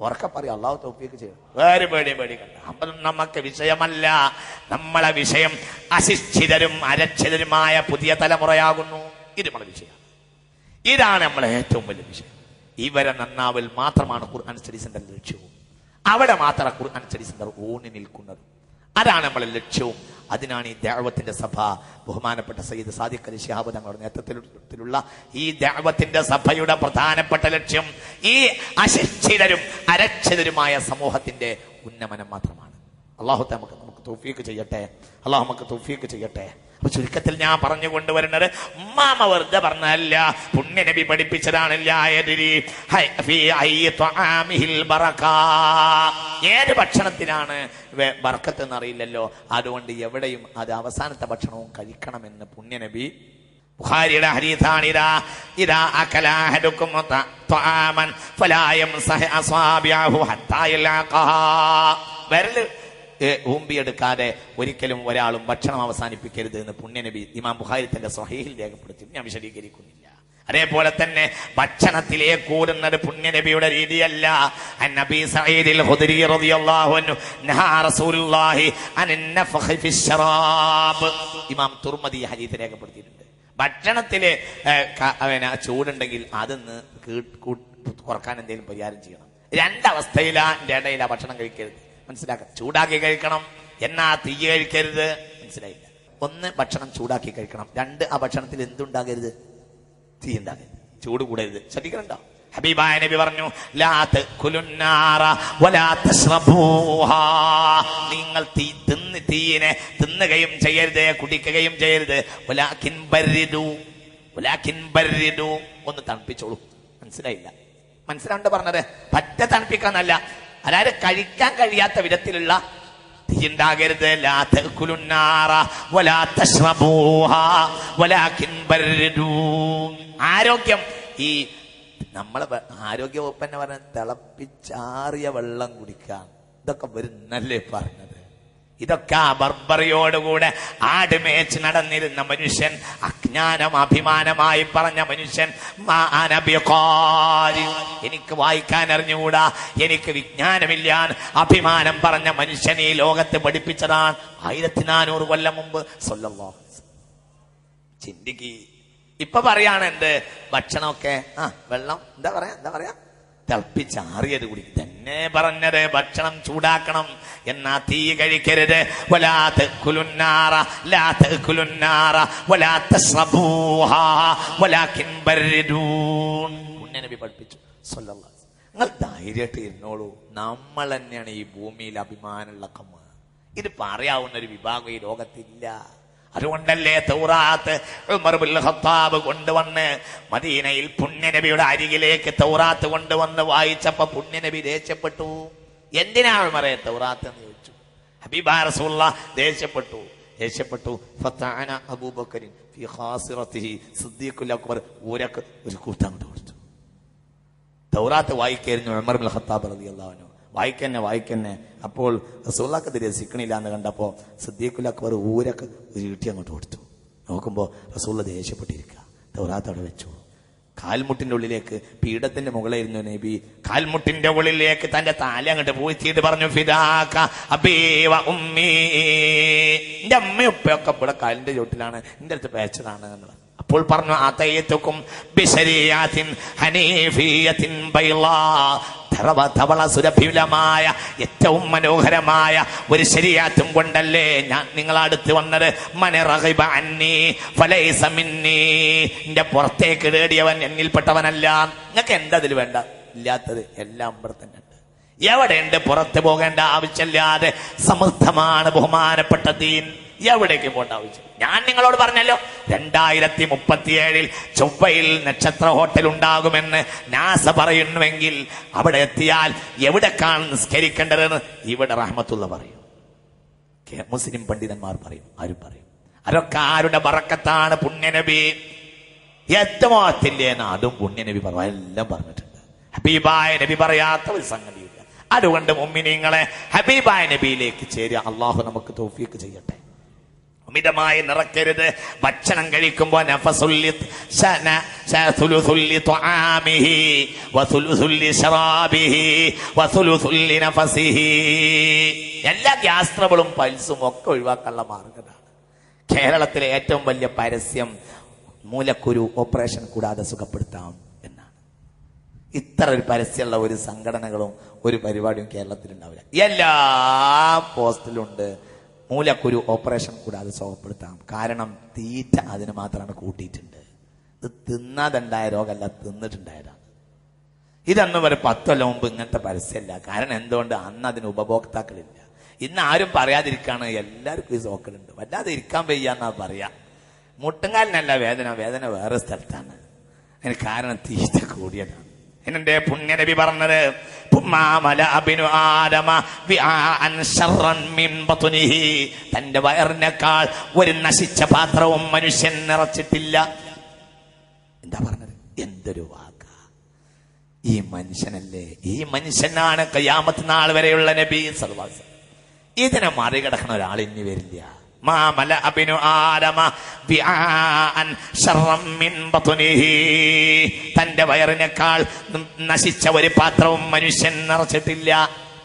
ഉറക്കെ പറയാം, അള്ളാഹു തൗഫീഖ് ചെയ്യട്ടെ. വേറെ പേടിക്കണ്ട. അപ്പം നമുക്ക് വിഷയമല്ല. നമ്മളെ വിഷയം അശിക്ഷിതരും അരക്ഷിതരുമായ പുതിയ തലമുറയാകുന്നു. ഇത് നമ്മളെ വിഷയം. ഇതാണ് നമ്മളെ ഏറ്റവും വലിയ വിഷയം. ഇവരെ നന്നാവൽ മാത്രമാണ് ഖുർആൻ സ്റ്റഡി സെന്ററിന്റെ ലക്ഷ്യവും. അവിടെ മാത്രം ഖുർആൻ സ്റ്റഡി സെന്റർ ഊന്നി നിൽക്കുന്നത്. അതാണ് നമ്മളെ ലക്ഷ്യവും. അതിനാണ് ഈ ദഅവത്തിന്റെ സഭ. ബഹുമാനപ്പെട്ട സയ്യിദ് സാദിഖ് അലി ശിഹാബ് തങ്ങളുടെ നേതൃത്വത്തിലുള്ള ഈ ദഅവത്തിന്റെ സഭയുടെ പ്രധാനപ്പെട്ട ലക്ഷ്യം ഈ അശിക്ഷിതരും അരക്ഷിതരുമായ സമൂഹത്തിന്റെ ഉന്നമനം മാത്രമാണ്. അല്ലാഹു നമുക്ക് തൗഫീഖ് ചെയ്യട്ടെ. അല്ലാഹു നമുക്ക് തൗഫീഖ് ചെയ്യട്ടെ. അപ്പൊ ചുരുക്കത്തിൽ ഞാൻ പറഞ്ഞു കൊണ്ടുവരുന്നത്, ഉമ്മാമ വെറുതെ പറഞ്ഞല്ല, പുണ്യ നബി പഠിപ്പിച്ചതാണല്ല. ഏത് ഭക്ഷണത്തിനാണ് ബർക്കത്ത് എന്നറിയില്ലല്ലോ, അതുകൊണ്ട് എവിടെയും അത് അവസാനത്തെ ഭക്ഷണവും കഴിക്കണമെന്ന് പുണ്യ നബി. ബുഖാരിയുടെ ഹദീസാണിതാ, ഇദാ അകല അഹദുകും തആമൻ ഫലാ യംസഹ് അസ്വാബിഅഹു ഹത്താ യൽഖാ. വിരൽ ഊമ്പിയെടുക്കാതെ ഒരിക്കലും ഒരാളും ഭക്ഷണം അവസാനിപ്പിക്കരുത് എന്ന് പുണ്യനബി ഇമാം ബുഖാരി തന്റെ സ്വഹീഹിൽ രേഖപ്പെടുത്തി. ഞാൻ വിശദീകരിക്കുന്നില്ല. അതേപോലെ തന്നെ ഭക്ഷണത്തിലേക്ക് കൂടുന്നത് പുണ്യനബിയുടെ രീതിയല്ല. നബി സഈദിൽ ഖുദരി റളിയല്ലാഹു അൻഹു നഹാ റസൂലുള്ളാഹി അൻ നഫഖി ഫി ശറാബ്. ഇമാം തുർമദി ഹദീസ് രേഖപ്പെടുത്തിയിട്ടുണ്ട്. ഭക്ഷണത്തില് ചൂടുണ്ടെങ്കിൽ അതൊന്ന് കുറക്കാൻ എന്തെങ്കിലും പരിഹാരം ചെയ്യണം. രണ്ടവസ്ഥയിലാ ഇടയിലാ ഭക്ഷണം കഴിക്കരുത്. മനസ്സിലാക്കാം. ചൂടാക്കി കഴിക്കണം, എന്നാ തീ കഴിക്കരുത്. മനസ്സിലായില്ല. ഒന്ന്, ഭക്ഷണം ചൂടാക്കി കഴിക്കണം. രണ്ട്, ആ ഭക്ഷണത്തിൽ എന്തുണ്ടാകരുത്? തീ ഉണ്ടാകരുത്, ചൂട് കൂടരുത്. ശ്രദ്ധിക്കണുണ്ടോ? ഹബീബായ നബി പറഞ്ഞു, ലാ തഅകുലുന്നാറ വലാ തശ്റബൂഹാ. നിങ്ങൾ തീയിനെ തിന്നുകയും ചെയ്യരുത്, കുടിക്കുകയും ചെയ്യരുത്. വലാകിൻ ബർരിദു, ഒന്ന് തണുപ്പിച്ചോളൂ. മനസ്സിലായില്ല? മനസ്സിലാണ്ട് പറഞ്ഞത്? പറ്റ തണുപ്പിക്കാന്നല്ല, അതായത് കഴിക്കാൻ കഴിയാത്ത വിധത്തിലുള്ള തീ ഉണ്ടാകരുത്. ലാ തഅകുലുന്നാറ വലാ തശ്റബൂഹാ വലാകിൻ ബർരിദു. ആരോഗ്യം, ഈ നമ്മളെ ആരോഗ്യ വകുപ്പ് തന്നെ പറഞ്ഞ തിളപ്പിച്ചാറിയ വെള്ളം കുടിക്കാൻ, ഇതൊക്കെ വരുന്നല്ലേ പറഞ്ഞത്? ഇതൊക്കെ ബർബറിയോടുകൂടെ ആടുമേച്ച് നടന്നിരുന്ന മനുഷ്യൻ, അജ്ഞാനം അഭിമാനമായി പറഞ്ഞ മനുഷ്യൻ, എനിക്ക് വായിക്കാൻ അറിഞ്ഞുകൂടാ, എനിക്ക് വിജ്ഞാനമില്ല അഭിമാനം പറഞ്ഞ മനുഷ്യൻ ഈ ലോകത്ത് പഠിപ്പിച്ചതാണ് 1400 കൊല്ലം മുമ്പ്. സ്വല്ലല്ലാഹു അലൈഹി വസല്ലം. ചിന്തിക്ക്. ഇപ്പൊ പറയാണ് എന്ത്? ഭക്ഷണമൊക്കെ വെള്ളം എന്താ പറയാ തിളപ്പിച്ചാറിയത് കുടിക്കും. തന്നെ പറഞ്ഞത് ഭക്ഷണം ചൂടാക്കണം, എന്നാ തീ കഴിക്കരുത്. വലാ തഅകുലുന്നാറ ലാ തഅകുലുന്നാറ വലാ തശ്റബൂഹാ വലാകിൻ ബർരിദൂ. പുണ്യ നബി പഠിപ്പിച്ചു സ്വല്ലല്ലാഹു അലൈഹി വസല്ലം. നിങ്ങൾ ധൈര്യമായിട്ട് ഇരുന്നോളൂ. നമ്മൾ തന്നെയാണ് ഈ ഭൂമിയിൽ അഭിമാനമുള്ള കമ്മ. ഇത് പറയാവുന്ന ഒരു വിഭാഗം ഈ ലോകത്തില്ല. അതുകൊണ്ടല്ലേ തൗറാത്ത് ഉമർ ഇബ്നുൽ ഖത്താബ് കൊണ്ടുവന്ന് മദീനയിൽ പുണ്യനബിയുടെ അരികിലേക്ക് തൗറാത്ത് കൊണ്ടുവന്ന് വായിച്ചപ്പോ പുണ്യനബി ദേഷ്യപ്പെട്ടു. എന്തിനാ ഉമറേ തൗറാത്ത് എന്ന് ചോദിച്ചു. ഹബീബായ റസൂലുള്ളാഹ് ദേഷ്യപ്പെട്ടു. ഫതഅന അബൂബക്കർ ഫീ ഖാസിറതിഹി സിദ്ദീഖുൽ അക്ബർ ഊരക്ക് ഒരു കൂട്ടം കൊടുത്തു. തൗറാത്ത് വായിക്കായിരുന്നു ഉമർ ഇബ്നുൽ ഖത്താബ് റളിയല്ലാഹു അൻഹു. വായിക്കന്നെ. അപ്പോൾ റസൂലുള്ളാഹിക്ക് രസിക്കണില്ല എന്ന് കണ്ടപ്പോൾ സിദ്ദീഖുൽ അക്ബർ ഊരക്ക് ഒരു ഇട്ടി അങ്ങോട്ട് കൊടുത്തു. നോക്കുമ്പോൾ റസൂലുള്ളാഹി ദേഷ്യപ്പെട്ടിരിക്കുക. തൗറാത്ത് അവിടെ വെച്ചു. കാൽമുട്ടിന്റെ ഉള്ളിലേക്ക്, പീഠത്തിന്റെ മുകളിലിരുന്നു നബി, കാൽമുട്ടിന്റെ ഉള്ളിലേക്ക് തന്റെ താല അങ്ങോട്ട് പൂഴ്ത്തിയിട്ട് പറഞ്ഞു, ഫിദാക അബീ വ ഉമ്മീ. എന്റെ അമ്മയും ഉപ്പയൊക്കെ ഇവിടെ കാലിന്റെ ചോട്ടിലാണ്, എന്റെ അടുത്ത് പേച്ചതാണ് എന്ന് പറഞ്ഞു. അപ്പോൾ പറഞ്ഞു, അതയതുകും ബിശരീഅത്തിൻ ഹനീഫിയത്തിൻ ബൈളാ. ധവള സുരഭിലമായ ഏറ്റവും മനോഹരമായ ഒരു ശരീഅത്തും കൊണ്ടല്ലേ ഞാൻ നിങ്ങളടുത്ത് വന്നത്. മന റഗിബ അന്നി ഫലൈസ മിന്നി. എന്റെ പുറത്തേക്ക് ഇടേടിയവൻ എന്നിൽപ്പെട്ടവനല്ല. നിങ്ങൾക്ക് എന്താ അതിൽ വേണ്ട? ഇല്ലാത്തത് എല്ലാം ഇവിടെ തന്നെ ഉണ്ട്. എവിടെയുണ്ട്? പുറത്ത് പോകേണ്ട ആവശ്യമില്ലാതെ സമൃദ്ധമാണ് ബഹുമാനപ്പെട്ട ദീൻ. എവിടേക്ക് പോകേണ്ട ആവശ്യം? ഞാൻ നിങ്ങളോട് പറഞ്ഞല്ലോ 2037 ചൊവ്വയിൽ നക്ഷത്ര ഹോട്ടൽ ഉണ്ടാകുമെന്ന് നാസ പറയുന്നുവെങ്കിൽ അവിടെ എത്തിയാൽ എവിടേക്കാണ് നിസ്കരിക്കേണ്ടതെന്ന് ഇവിടെ റഹ്മത്തുള്ള പറയും, മുസ്ലിം പണ്ഡിതന്മാർ പറയും, ആരും പറയും. അതൊക്കെ ആരുടെ ബറക്കത്താണ്? പുണ്യനബി. എത്തുമാത്തില്ലേന്ന് അതും പുണ്യനബി പറഞ്ഞു, എല്ലാം പറഞ്ഞിട്ടുണ്ട്. ഹബീബായ നബി പറയാത്ത ഒരു സംഗതിയില്ല. അതുകൊണ്ട് മുഅ്മിനീങ്ങളെ ഹബീബായ നബിയിലേക്ക് ചേരുക. അള്ളാഹു നമുക്ക് തൗഫീഖ് ചെയ്യട്ടെ. അമിതമായി നിറക്കരുത്. ഭക്ഷണം കഴിക്കുമ്പോൾ എല്ലാ ഗ്യാസ് ട്രബിളും പൾസും ഒക്കെ ഒഴിവാക്കാനുള്ള മാർഗമാണ്. കേരളത്തിലെ ഏറ്റവും വലിയ പരസ്യം മൂലക്കുരു ഓപ്പറേഷൻ കൂടാതെ സുഖപ്പെടുത്താം എന്നാണ്. ഇത്ര ഒരു പരസ്യമുള്ള ഒരു സംഘടനകളും ഒരു പരിപാടിയും കേരളത്തിൽ ഉണ്ടാവില്ല. എല്ലാ പോസ്റ്റിലുണ്ട് മൂലക്കുരു ഓപ്പറേഷൻ കൂടാതെ സുഖപ്പെടുത്താം. കാരണം തീറ്റ അതിന് മാത്രമാണ് കൂട്ടിയിട്ടുണ്ട്. ഇത് തിന്നാതുണ്ടായ രോഗമല്ല, തിന്നിട്ടുണ്ടായതാണ്. ഇതൊന്നും ഒരു 10 കൊല്ലം മുമ്പ് ഇങ്ങനത്തെ പരസ്യമല്ല. കാരണം എന്തുകൊണ്ട്? അന്ന് അതിന് ഉപഭോക്താക്കളില്ല. ഇന്ന് ആരും പറയാതിരിക്കാണ്, എല്ലാവർക്കും ഈ സോക്കലുണ്ട്. വല്ലാതെ ഇരിക്കാൻ വയ്യാന്നാ പറയാ. മുട്ടുംകാലിനല്ല വേദന, വേദന വേറെ സ്ഥലത്താണ്. അതിന് കാരണം തീറ്റ കൂടിയതാണ്. എന്നെ പുണ്യനബി പറഞ്ഞത് തന്റെ വയറിനേക്കാൾ ഒരു നശിച്ച പാത്രവും മനുഷ്യൻ നിറച്ചിട്ടില്ല. എന്താ പറഞ്ഞത്? എന്തൊരു വാക്കാ! ഈ മനുഷ്യനല്ലേ, ഈ മനുഷ്യനാണ് ഖിയാമത്ത് നാൾ വരെയുള്ള നബി സല്ലല്ലാഹു അലൈഹി വസല്ലം. ഇതിനെ മറികടക്കണ ഒരാൾ ഇനി വരില്ല. തന്റെ വയറിനേക്കാൾ നശിച്ച ഒരു പാത്രവും മനുഷ്യൻ നിറച്ചിട്ടില്ല.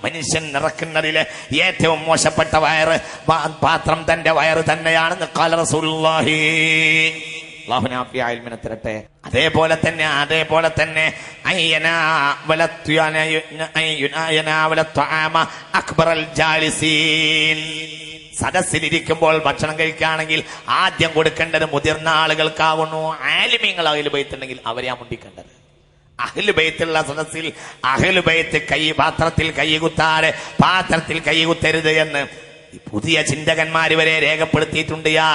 മനുഷ്യൻ നിറക്കുന്നതില് ഏറ്റവും മോശപ്പെട്ട പാത്രം തന്റെ വയറ് തന്നെയാണെന്ന് ഖാല റസൂലുള്ളാഹി. തരട്ടെ. അതേപോലെ തന്നെ സദസ്സിലിരിക്കുമ്പോൾ ഭക്ഷണം കഴിക്കുകയാണെങ്കിൽ ആദ്യം കൊടുക്കേണ്ടത് മുതിർന്ന ആളുകൾക്കാവുന്നു. ആലിമീങ്ങൾ അഹ്ലു ബൈത്ത് ഉണ്ടെങ്കിൽ അവരെയാ മുണ്ടിക്കേണ്ടത്. അഹ്ലു ബൈത്തുള്ള സദസ്സിൽ അഹ്ലു ബൈത്ത് പാത്രത്തിൽ കൈകുത്താതെ പാത്രത്തിൽ കൈകുത്തരുത് എന്ന് പുതിയ ചിന്തകന്മാർ വരെ രേഖപ്പെടുത്തിയിട്ടുണ്ട്. യാ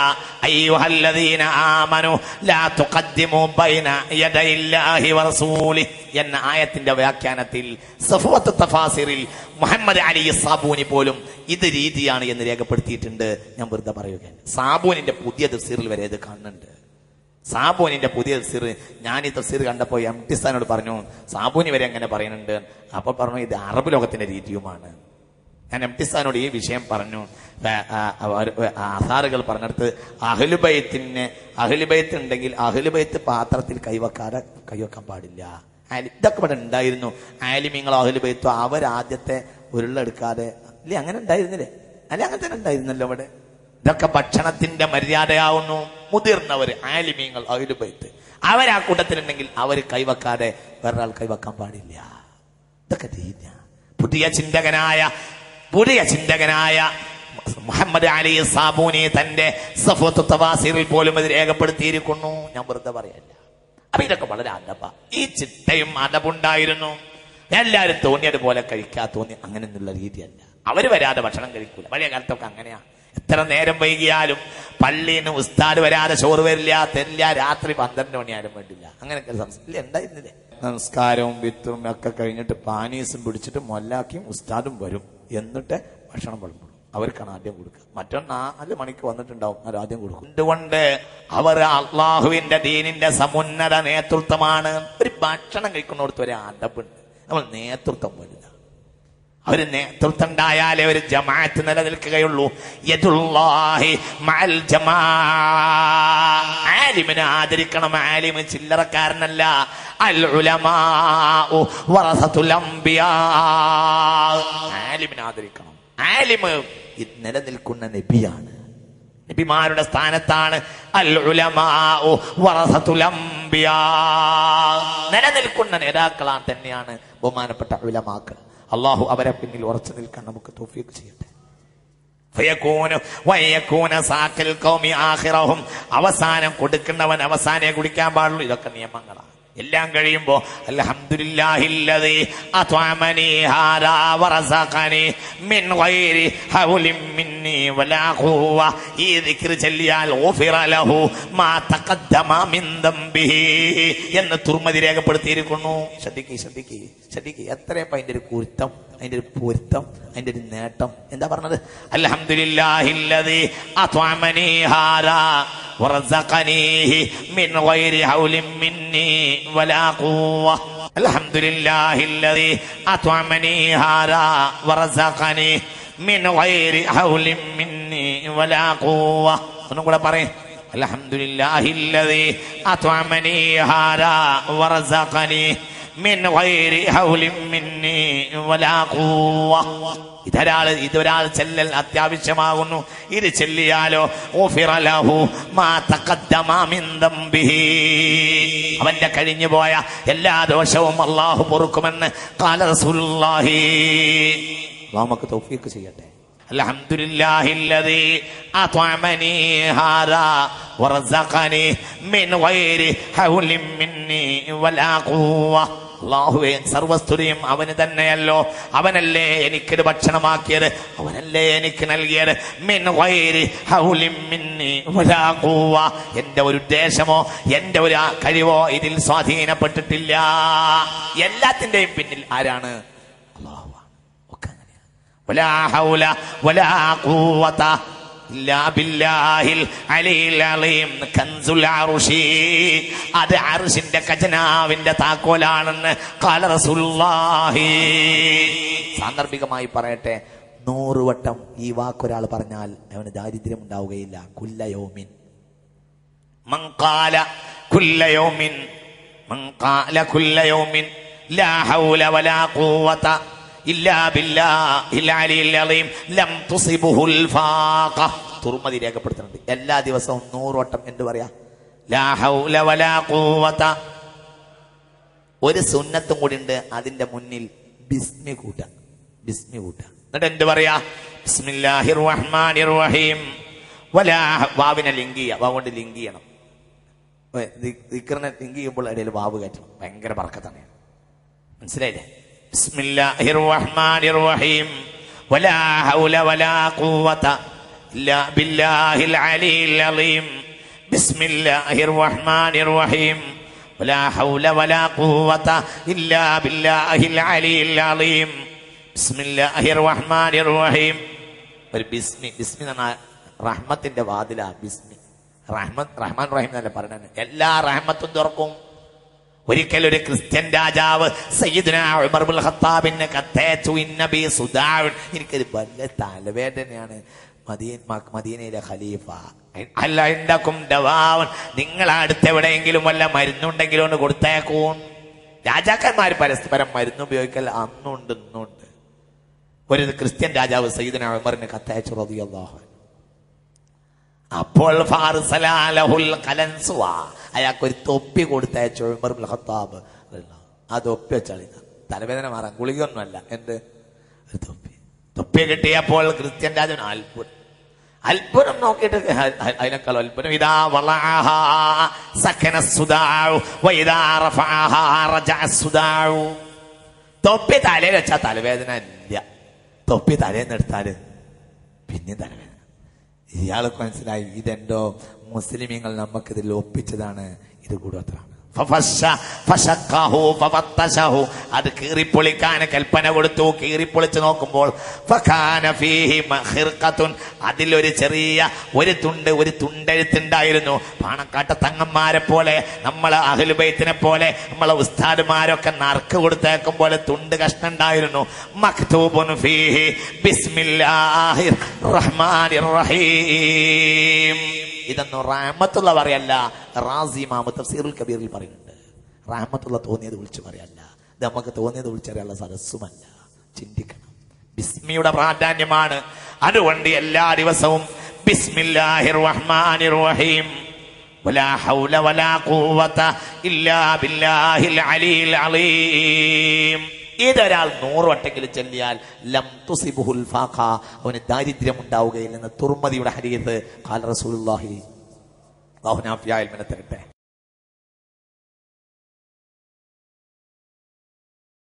അയ്യുഹല്ലദീന ആമനു ലാ തുഖദ്ദിമു ബൈന യദയില്ലാഹി വറസൂലിഹി എന്ന ആയത്തിന്റെ വ്യാഖ്യാനത്തിൽ സഫവത്ത് തഫാസിറിൽ മുഹമ്മദ് അലി സാബൂനി പോലും ഇത് രീതിയാണ് എന്ന് രേഖപ്പെടുത്തിയിട്ടുണ്ട്. ഞാൻ വെറുതെ പറയുകയാണ്. സാബൂനിന്റെ പുതിയ തഫ്സീറിൽ വരെ ഇത് കാണുന്നുണ്ട്. സാബൂനിന്റെ പുതിയ തഫ്സീർ ഞാൻ ഈ തഫ്സീർ കണ്ടപ്പോൾ എംടിസ്ഥാനോട് പറഞ്ഞു, സാബൂനി വരെ അങ്ങനെ പറയുന്നുണ്ട്. അപ്പൊ പറഞ്ഞു ഇത് അറബ് ലോകത്തിന്റെ രീതിയുമാണ്. ഞാൻ എംടിസ്ഥാനോട് ഈ വിഷയം പറഞ്ഞു. ആധാറുകൾ പറഞ്ഞെടുത്ത് അഹ്ലുബൈത്ത് ഉണ്ടെങ്കിൽ അഹ്ലുബൈത്ത് പാത്രത്തിൽ കൈവെക്കാൻ പാടില്ല. ഇതൊക്കെ ഇവിടെ ഉണ്ടായിരുന്നു. ആലിമീങ്ങൾ അഹ്ലുബൈത്തോ അവരാദ്യത്തെ ഉരുളെടുക്കാതെ അല്ലേ, അങ്ങനെ ഉണ്ടായിരുന്നില്ലേ? അല്ലെ, അങ്ങനെ തന്നെ ഉണ്ടായിരുന്നല്ലോ ഇവിടെ. ഇതൊക്കെ ഭക്ഷണത്തിന്റെ മര്യാദയാവുന്നു. മുതിർന്നവർ ആലിമീങ്ങൾ അഹ്ലുബൈത്ത് അവരാ കൂട്ടത്തിലുണ്ടെങ്കിൽ അവർ കൈവെക്കാതെ വേറൊരാൾ കൈവെക്കാൻ പാടില്ല. ഇതൊക്കെ പുതിയ ചിന്തകനായ മുഹമ്മദ് അലി സാബൂനി തന്റെ സഫവത്ത് തഫാസിറിൽ പോലും ഇത് രേഖപ്പെടുത്തിയിരിക്കുന്നു. ഞാൻ വെറുതെ പറയല്ല. അപ്പൊ ഇതൊക്കെ വളരെ അദബാ. ഈ ചിട്ടയും അദബുണ്ടായിരുന്നു. എല്ലാവരും തോന്നിയതുപോലെ തോന്നി അങ്ങനെയൊന്നുള്ള രീതിയല്ല. അവര് വരാതെ ഭക്ഷണം കഴിക്കൂല. പഴയ കാലത്തൊക്കെ അങ്ങനെയാ. എത്ര നേരം വൈകിയാലും പള്ളിന്ന് ഉസ്താദ് വരാതെ ചോറ് തരില്ല. രാത്രി 12 മണിയായാലും വേണ്ടില്ല. അങ്ങനെയൊക്കെ സംസ്കാരം ഉണ്ടായിരുന്നില്ലേ? നമസ്കാരവും വിത്തും ഒക്കെ കഴിഞ്ഞിട്ട് പാനീസും പിടിച്ചിട്ട് മൊല്ലാക്കിയും ഉസ്താദും വരും. എന്നിട്ട് ഭക്ഷണം വിളമ്പും. അവർക്കാണ് ആദ്യം കൊടുക്കുക. മറ്റോ 4 മണിക്ക് വന്നിട്ടുണ്ടാവും, അവർ ആദ്യം കൊടുക്കും. എന്തുകൊണ്ട്? അവർ അള്ളാഹുവിന്റെ ദീനിന്റെ സമുന്നത നേതൃത്വമാണ്. ഒരു ഭക്ഷണം കഴിക്കുന്നിടത്ത് ഒരു അദബുണ്ട്. നമ്മൾ നേതൃത്വം വരില്ല. ഒരു നേതൃത്വം ഉണ്ടായാലേ ഒരു ജമാഅത്ത് നിലനിൽക്കുകയുള്ളൂ. യദുല്ലാഹി മഅൽ ജമാ. ആലിമിനെ ആദരിക്കണം. ആലിം ചില്ലറക്കാരനല്ല. അൽ ഉലമാഉ വറസത്തുൽ അംബിയാ. ആലിമിനെ ആദരിക്കണം. ആലിമ് നിലനിൽക്കുന്ന നബിയാണ്, നബിമാരുടെ സ്ഥാനത്താണ്. അൽ ഉലമാഉ വറസത്തുൽ അംബിയാ. നിലനിൽക്കുന്ന നേതാക്കളാണ് തന്നെയാണ് ബഹുമാനപ്പെട്ട ഉലമാക്കൾ. അള്ളാഹു അവരെ പിന്നിൽ ഉറച്ചു നിൽക്കാൻ നമുക്ക് തൗഫീഖ് ചെയ്യട്ടെ. അവസാനം കൊടുക്കുന്നവൻ അവസാനേ കുടിക്കാൻ പാടുള്ളൂ. ഇതൊക്കെ നിയമങ്ങളാണ്. എല്ലാം കഴിയുമ്പോ അൽഹംദുലില്ലാഹില്ലദീ അത്അമനി ഹാദാ വറസഖനി മിൻ ഗൈരി ഹൗലിൻ മിന്നി വലാ ഖുവ. ഈ ദിക്ർ ചൊല്ലിയാൽ ഗുഫിറ ലഹു മാ തഖദ്ദമ മിൻ ദംബിഹി എന്ന് തുർമദി രേഖപ്പെടുത്തിയിരിക്കുന്നു. ശ്രദ്ധിക്ക് എത്രയപ്പ അതിന്റെ ഒരു കുരുത്തം, അതിന്റെ ഒരു പൊരുത്തം, അതിന്റെ ഒരു നേട്ടം. എന്താ പറഞ്ഞത്? അൽഹംദുലില്ലാഹില്ലദീ അത്അമനി ഹാദാ വറസഖനീഹി മിൻ ഗൈരി ഹൗലിൻ മിന്നി വലാ ഖുവ. അൽഹംദുലില്ലാഹില്ലദീ അത്അമനി ഹാദാ വറസഖനീഹി മിൻ ഗൈരി ഹൗലിൻ മിന്നി വലാ ഖുവ. ഒന്നും കൂടെ പറയ്. അൽഹംദുലില്ലാഹില്ലദീ അത്അമനി ഹാദാ വറസഖനീഹി മിൻ ഗൈരി ഹൗലിൻ മിന്നി വലാ ഖുവ. ഇതൊരാൾ ചെല്ലൽ അത്യാവശ്യമാകുന്നു. ഇത് ചെല്ലിയാലോ ഗുഫിറ ലഹു മാ തഖദ്ദമ മിൻ ദംബിഹി. അവന്റെ കഴിഞ്ഞുപോയ എല്ലാ ദോഷവും അല്ലാഹു പൊറുക്കുമെന്ന് ഖാല റസൂലുള്ളാഹി. നമുക്ക് തൗഫീഖ് ചെയ്യട്ടെ. അൽഹംദുലില്ലാഹില്ലദീ അത്അമനീ ഹാദാ വറസഖനീ മിൻ ഗൈരി ഹൗലിൻ മിന്നീ വലാ ഖുവ്വ. അല്ലാഹുവേ, സർവസ്തുതിയും അവന് തന്നെയല്ലോ. അവനല്ലേ എനിക്കിത് ഭക്ഷണമാക്കിയത്, അവനല്ലേ എനിക്ക് നൽകിയത്. മിൻ ഗൈരി ഹൗലിൻ മിന്നീ വലാ ഖുവ്വ. എന്റെ ഒരു ഉദ്ദേശമോ എന്റെ ഒരു കഴിവോ ഇതിൽ സ്വാധീനപ്പെട്ടിട്ടില്ല. എല്ലാത്തിന്റെയും പിന്നിൽ ആരാണ്? അല്ലാഹു. ഒക്കെ അങ്ങനെയാണ്. വലാ ഹൗല വലാ ഖുവ്വത ഇല്ലാ ബില്ലാഹിൽ അലിയിൽ അലീം കൻസുൽ അർശി. അത് അർശിന്റെ ഖജനാവിന്റെ താക്കോലാണെന്ന് ഖാല റസൂലുള്ളാഹി. സാന്ദർഭികമായി പറയട്ടെ, 100 വട്ടം ഈ വാക്കൊരാൾ പറഞ്ഞാൽ അവന് ദാരിദ്ര്യം ഉണ്ടാവുകയില്ല. കുല്ല യൗമിൻ മൻ ഖാല കുല്ല യൗമിൻ മൻ ഖാല കുല്ല യൗമിൻ ലാ ഹൗല വലാ ഖുവത ഇല്ലാ ബില്ലാഹിൽ അലിയിൽ അലീം ലം തുസിബുൽ ഫാഖ. തുർമദി രേഖപ്പെടുത്തുന്നുണ്ട്. എല്ലാ ദിവസവും 100 വട്ടം എന്ത് പറയാ? ലാ ഹൗല വലാ ഖുവത. ഒരു സുന്നത്തും കൂടി ഉണ്ട്, അതിന്റെ മുന്നിൽ ബിസ്മി കൂട്ട. ബിസ്മി കൂട്ട. എന്നിട്ട് എന്ത് പറയാ? ബിസ്മില്ലാഹിർ റഹ്മാനിർ റഹീം. വലാ വാവിനെ ലിങ്ക് ചെയ്യുക. വാവ് കൊണ്ട് ലിങ്ക് ചെയ്യണം. ദിക്റിനെ ലിങ്ക് ചെയ്യുമ്പോൾ ഇടയിൽ വാവ് കയറ്റണം. ഭയങ്കര ബർക്കത്താണ്. മനസ്സിലായില്ലേ? ബിസ്മില്ലാഹിർ റഹ്മാനിർ റഹീം വലാ ഹൗല വലാ ഖുവത ഇല്ലാ ബില്ലാഹിൽ അലിയിൽ അലീം. ബിസ്മില്ലാഹിർ റഹ്മാനിർ റഹീം വലാ ഹൗല വലാ ഖുവത ഇല്ലാ ബില്ലാഹിൽ അലിയിൽ അലീം. ബിസ്മില്ലാഹിർ റഹ്മാനിർ റഹീം. ഒരു ബിസ്മി. ബിസ്മി എന്ന് പറഞ്ഞാൽ റഹ്മത്തിന്റെ വാതിലാ. ബിസ്മി റഹ്മാൻ റഹീം എന്നല്ല പറയണത്. എല്ലാ റഹ്മത്തും തുറക്കും. ഒരിക്കൽ ഒരു ക്രിസ്ത്യൻ രാജാവ് സയ്യിദുനാ ഉമർ ഇബ്നുൽ ഖത്താബിനെ കത്തയച്ചു. ഇന്നബി സുദാഉൻ. എനിക്കൊരു വലിയ തലവേദനയാണ്. മദീനയിലെ ഖലീഫ, അല്ല ഇൻദകും ദവാഉൻ. നിങ്ങൾ അടുത്ത് എവിടെയെങ്കിലും വല്ല മരുന്നുണ്ടെങ്കിലും ഒന്ന് കൊടുത്തേക്കും. രാജാക്കന്മാർ പരസ്പരം മരുന്ന് ഉപയോഗിക്കൽ അന്നുണ്ട് ഇന്നുണ്ട്. ഒരു ക്രിസ്ത്യൻ രാജാവ് സയ്യിദുനാ ഉമറിനെ കത്തയച്ചു റളിയല്ലാഹു അൻഹു. അപ്പോൾ അയാൾക്കൊരു തൊപ്പി കൊടുത്തയച്ചു ഉമർ ഇബ്നുൽ ഖത്താബ്. ആ തൊപ്പി വെച്ചാളി, തലവേദന മാറാൻ, ഗുളികയൊന്നുമല്ല. എന്ത്? ഒരു തൊപ്പി. തൊപ്പി കിട്ടിയപ്പോൾ ക്രിസ്ത്യൻ രാജൻ അത്ഭുതം നോക്കിയിട്ട് അതിനേക്കാൾ അത്ഭുതം ഇതാ വളഅഹാ സകന സുദാഉ വഇദാ റഫഅഹാ റജഅ സുദാഉ. തൊപ്പി തലയിൽ വെച്ചാൽ തലവേദന ഇല്ല, തൊപ്പി തലേന്ന് എടുത്താല് പിന്നെ തലവേദന. ഇയാൾക്ക് മനസ്സിലായി ഇതെന്തോ മുസ്ലിമീങ്ങൾ നമുക്കിതിൽ ഒപ്പിച്ചതാണ്, ഇത് കൂടോത്രാണ്. അത് കീറിപ്പൊളിക്കാൻ കൽപ്പന കൊടുത്തു. കീറിപ്പൊളിച്ച് നോക്കുമ്പോൾ അതിലൊരു ചെറിയ ഒരു തുണ്ടെഴുത്തുണ്ടായിരുന്നു. പാണക്കാട്ട തങ്ങന്മാരെ പോലെ, നമ്മളെ അഹ്ലു ബൈത്തിനെ പോലെ, നമ്മളെ ഉസ്താദുമാരൊക്കെ നറുക്ക് കൊടുത്തേക്കും പോലെ തുണ്ട് കഷ്ണം ഉണ്ടായിരുന്നു. മക്തൂബുൻ ഫീഹി ബിസ്മില്ലാഹിർ റഹ്മാനിർ റഹീം. ഇതൊന്നും റഹ്മത്തുള്ള പറയല്ല. റാസി ഇമാം തഫ്സീറുൽ കബീറിൽ പറയുന്നുണ്ട്, റഹ്മത്തുള്ള തോന്നിയത് വിളിച്ചു പറയല്ല, ഇത് നമുക്ക് തോന്നിയത് വിളിച്ചറിയാനുള്ള സദസ്സുമല്ല. ചിന്തിക്കണം. ബിസ്മിയുടെ പ്രാധാന്യമാണ്. അതുകൊണ്ട് എല്ലാ ദിവസവും ബിസ്മില്ലാഹിർ റഹ്മാനിർ റഹീം വലാ ഹൗല വലാ ഖുവത ഇല്ലാ ബില്ലാഹിൽ അലിയിൽ അലീം. ഇതൊരാൾ 100 വട്ടെങ്കിലും ചൊല്ലിയാൽ ലം തുസിബുൽ ഫാഖ, അവന് ദാരിദ്ര്യം ഉണ്ടാവുകയില്ലെന്ന് തുർമദിയുടെ ഹദീസ്. ഖാല റസൂലുള്ളാഹി. അല്ലാഹു നാഫിയായ ഇൽമിനെ തരട്ടെ.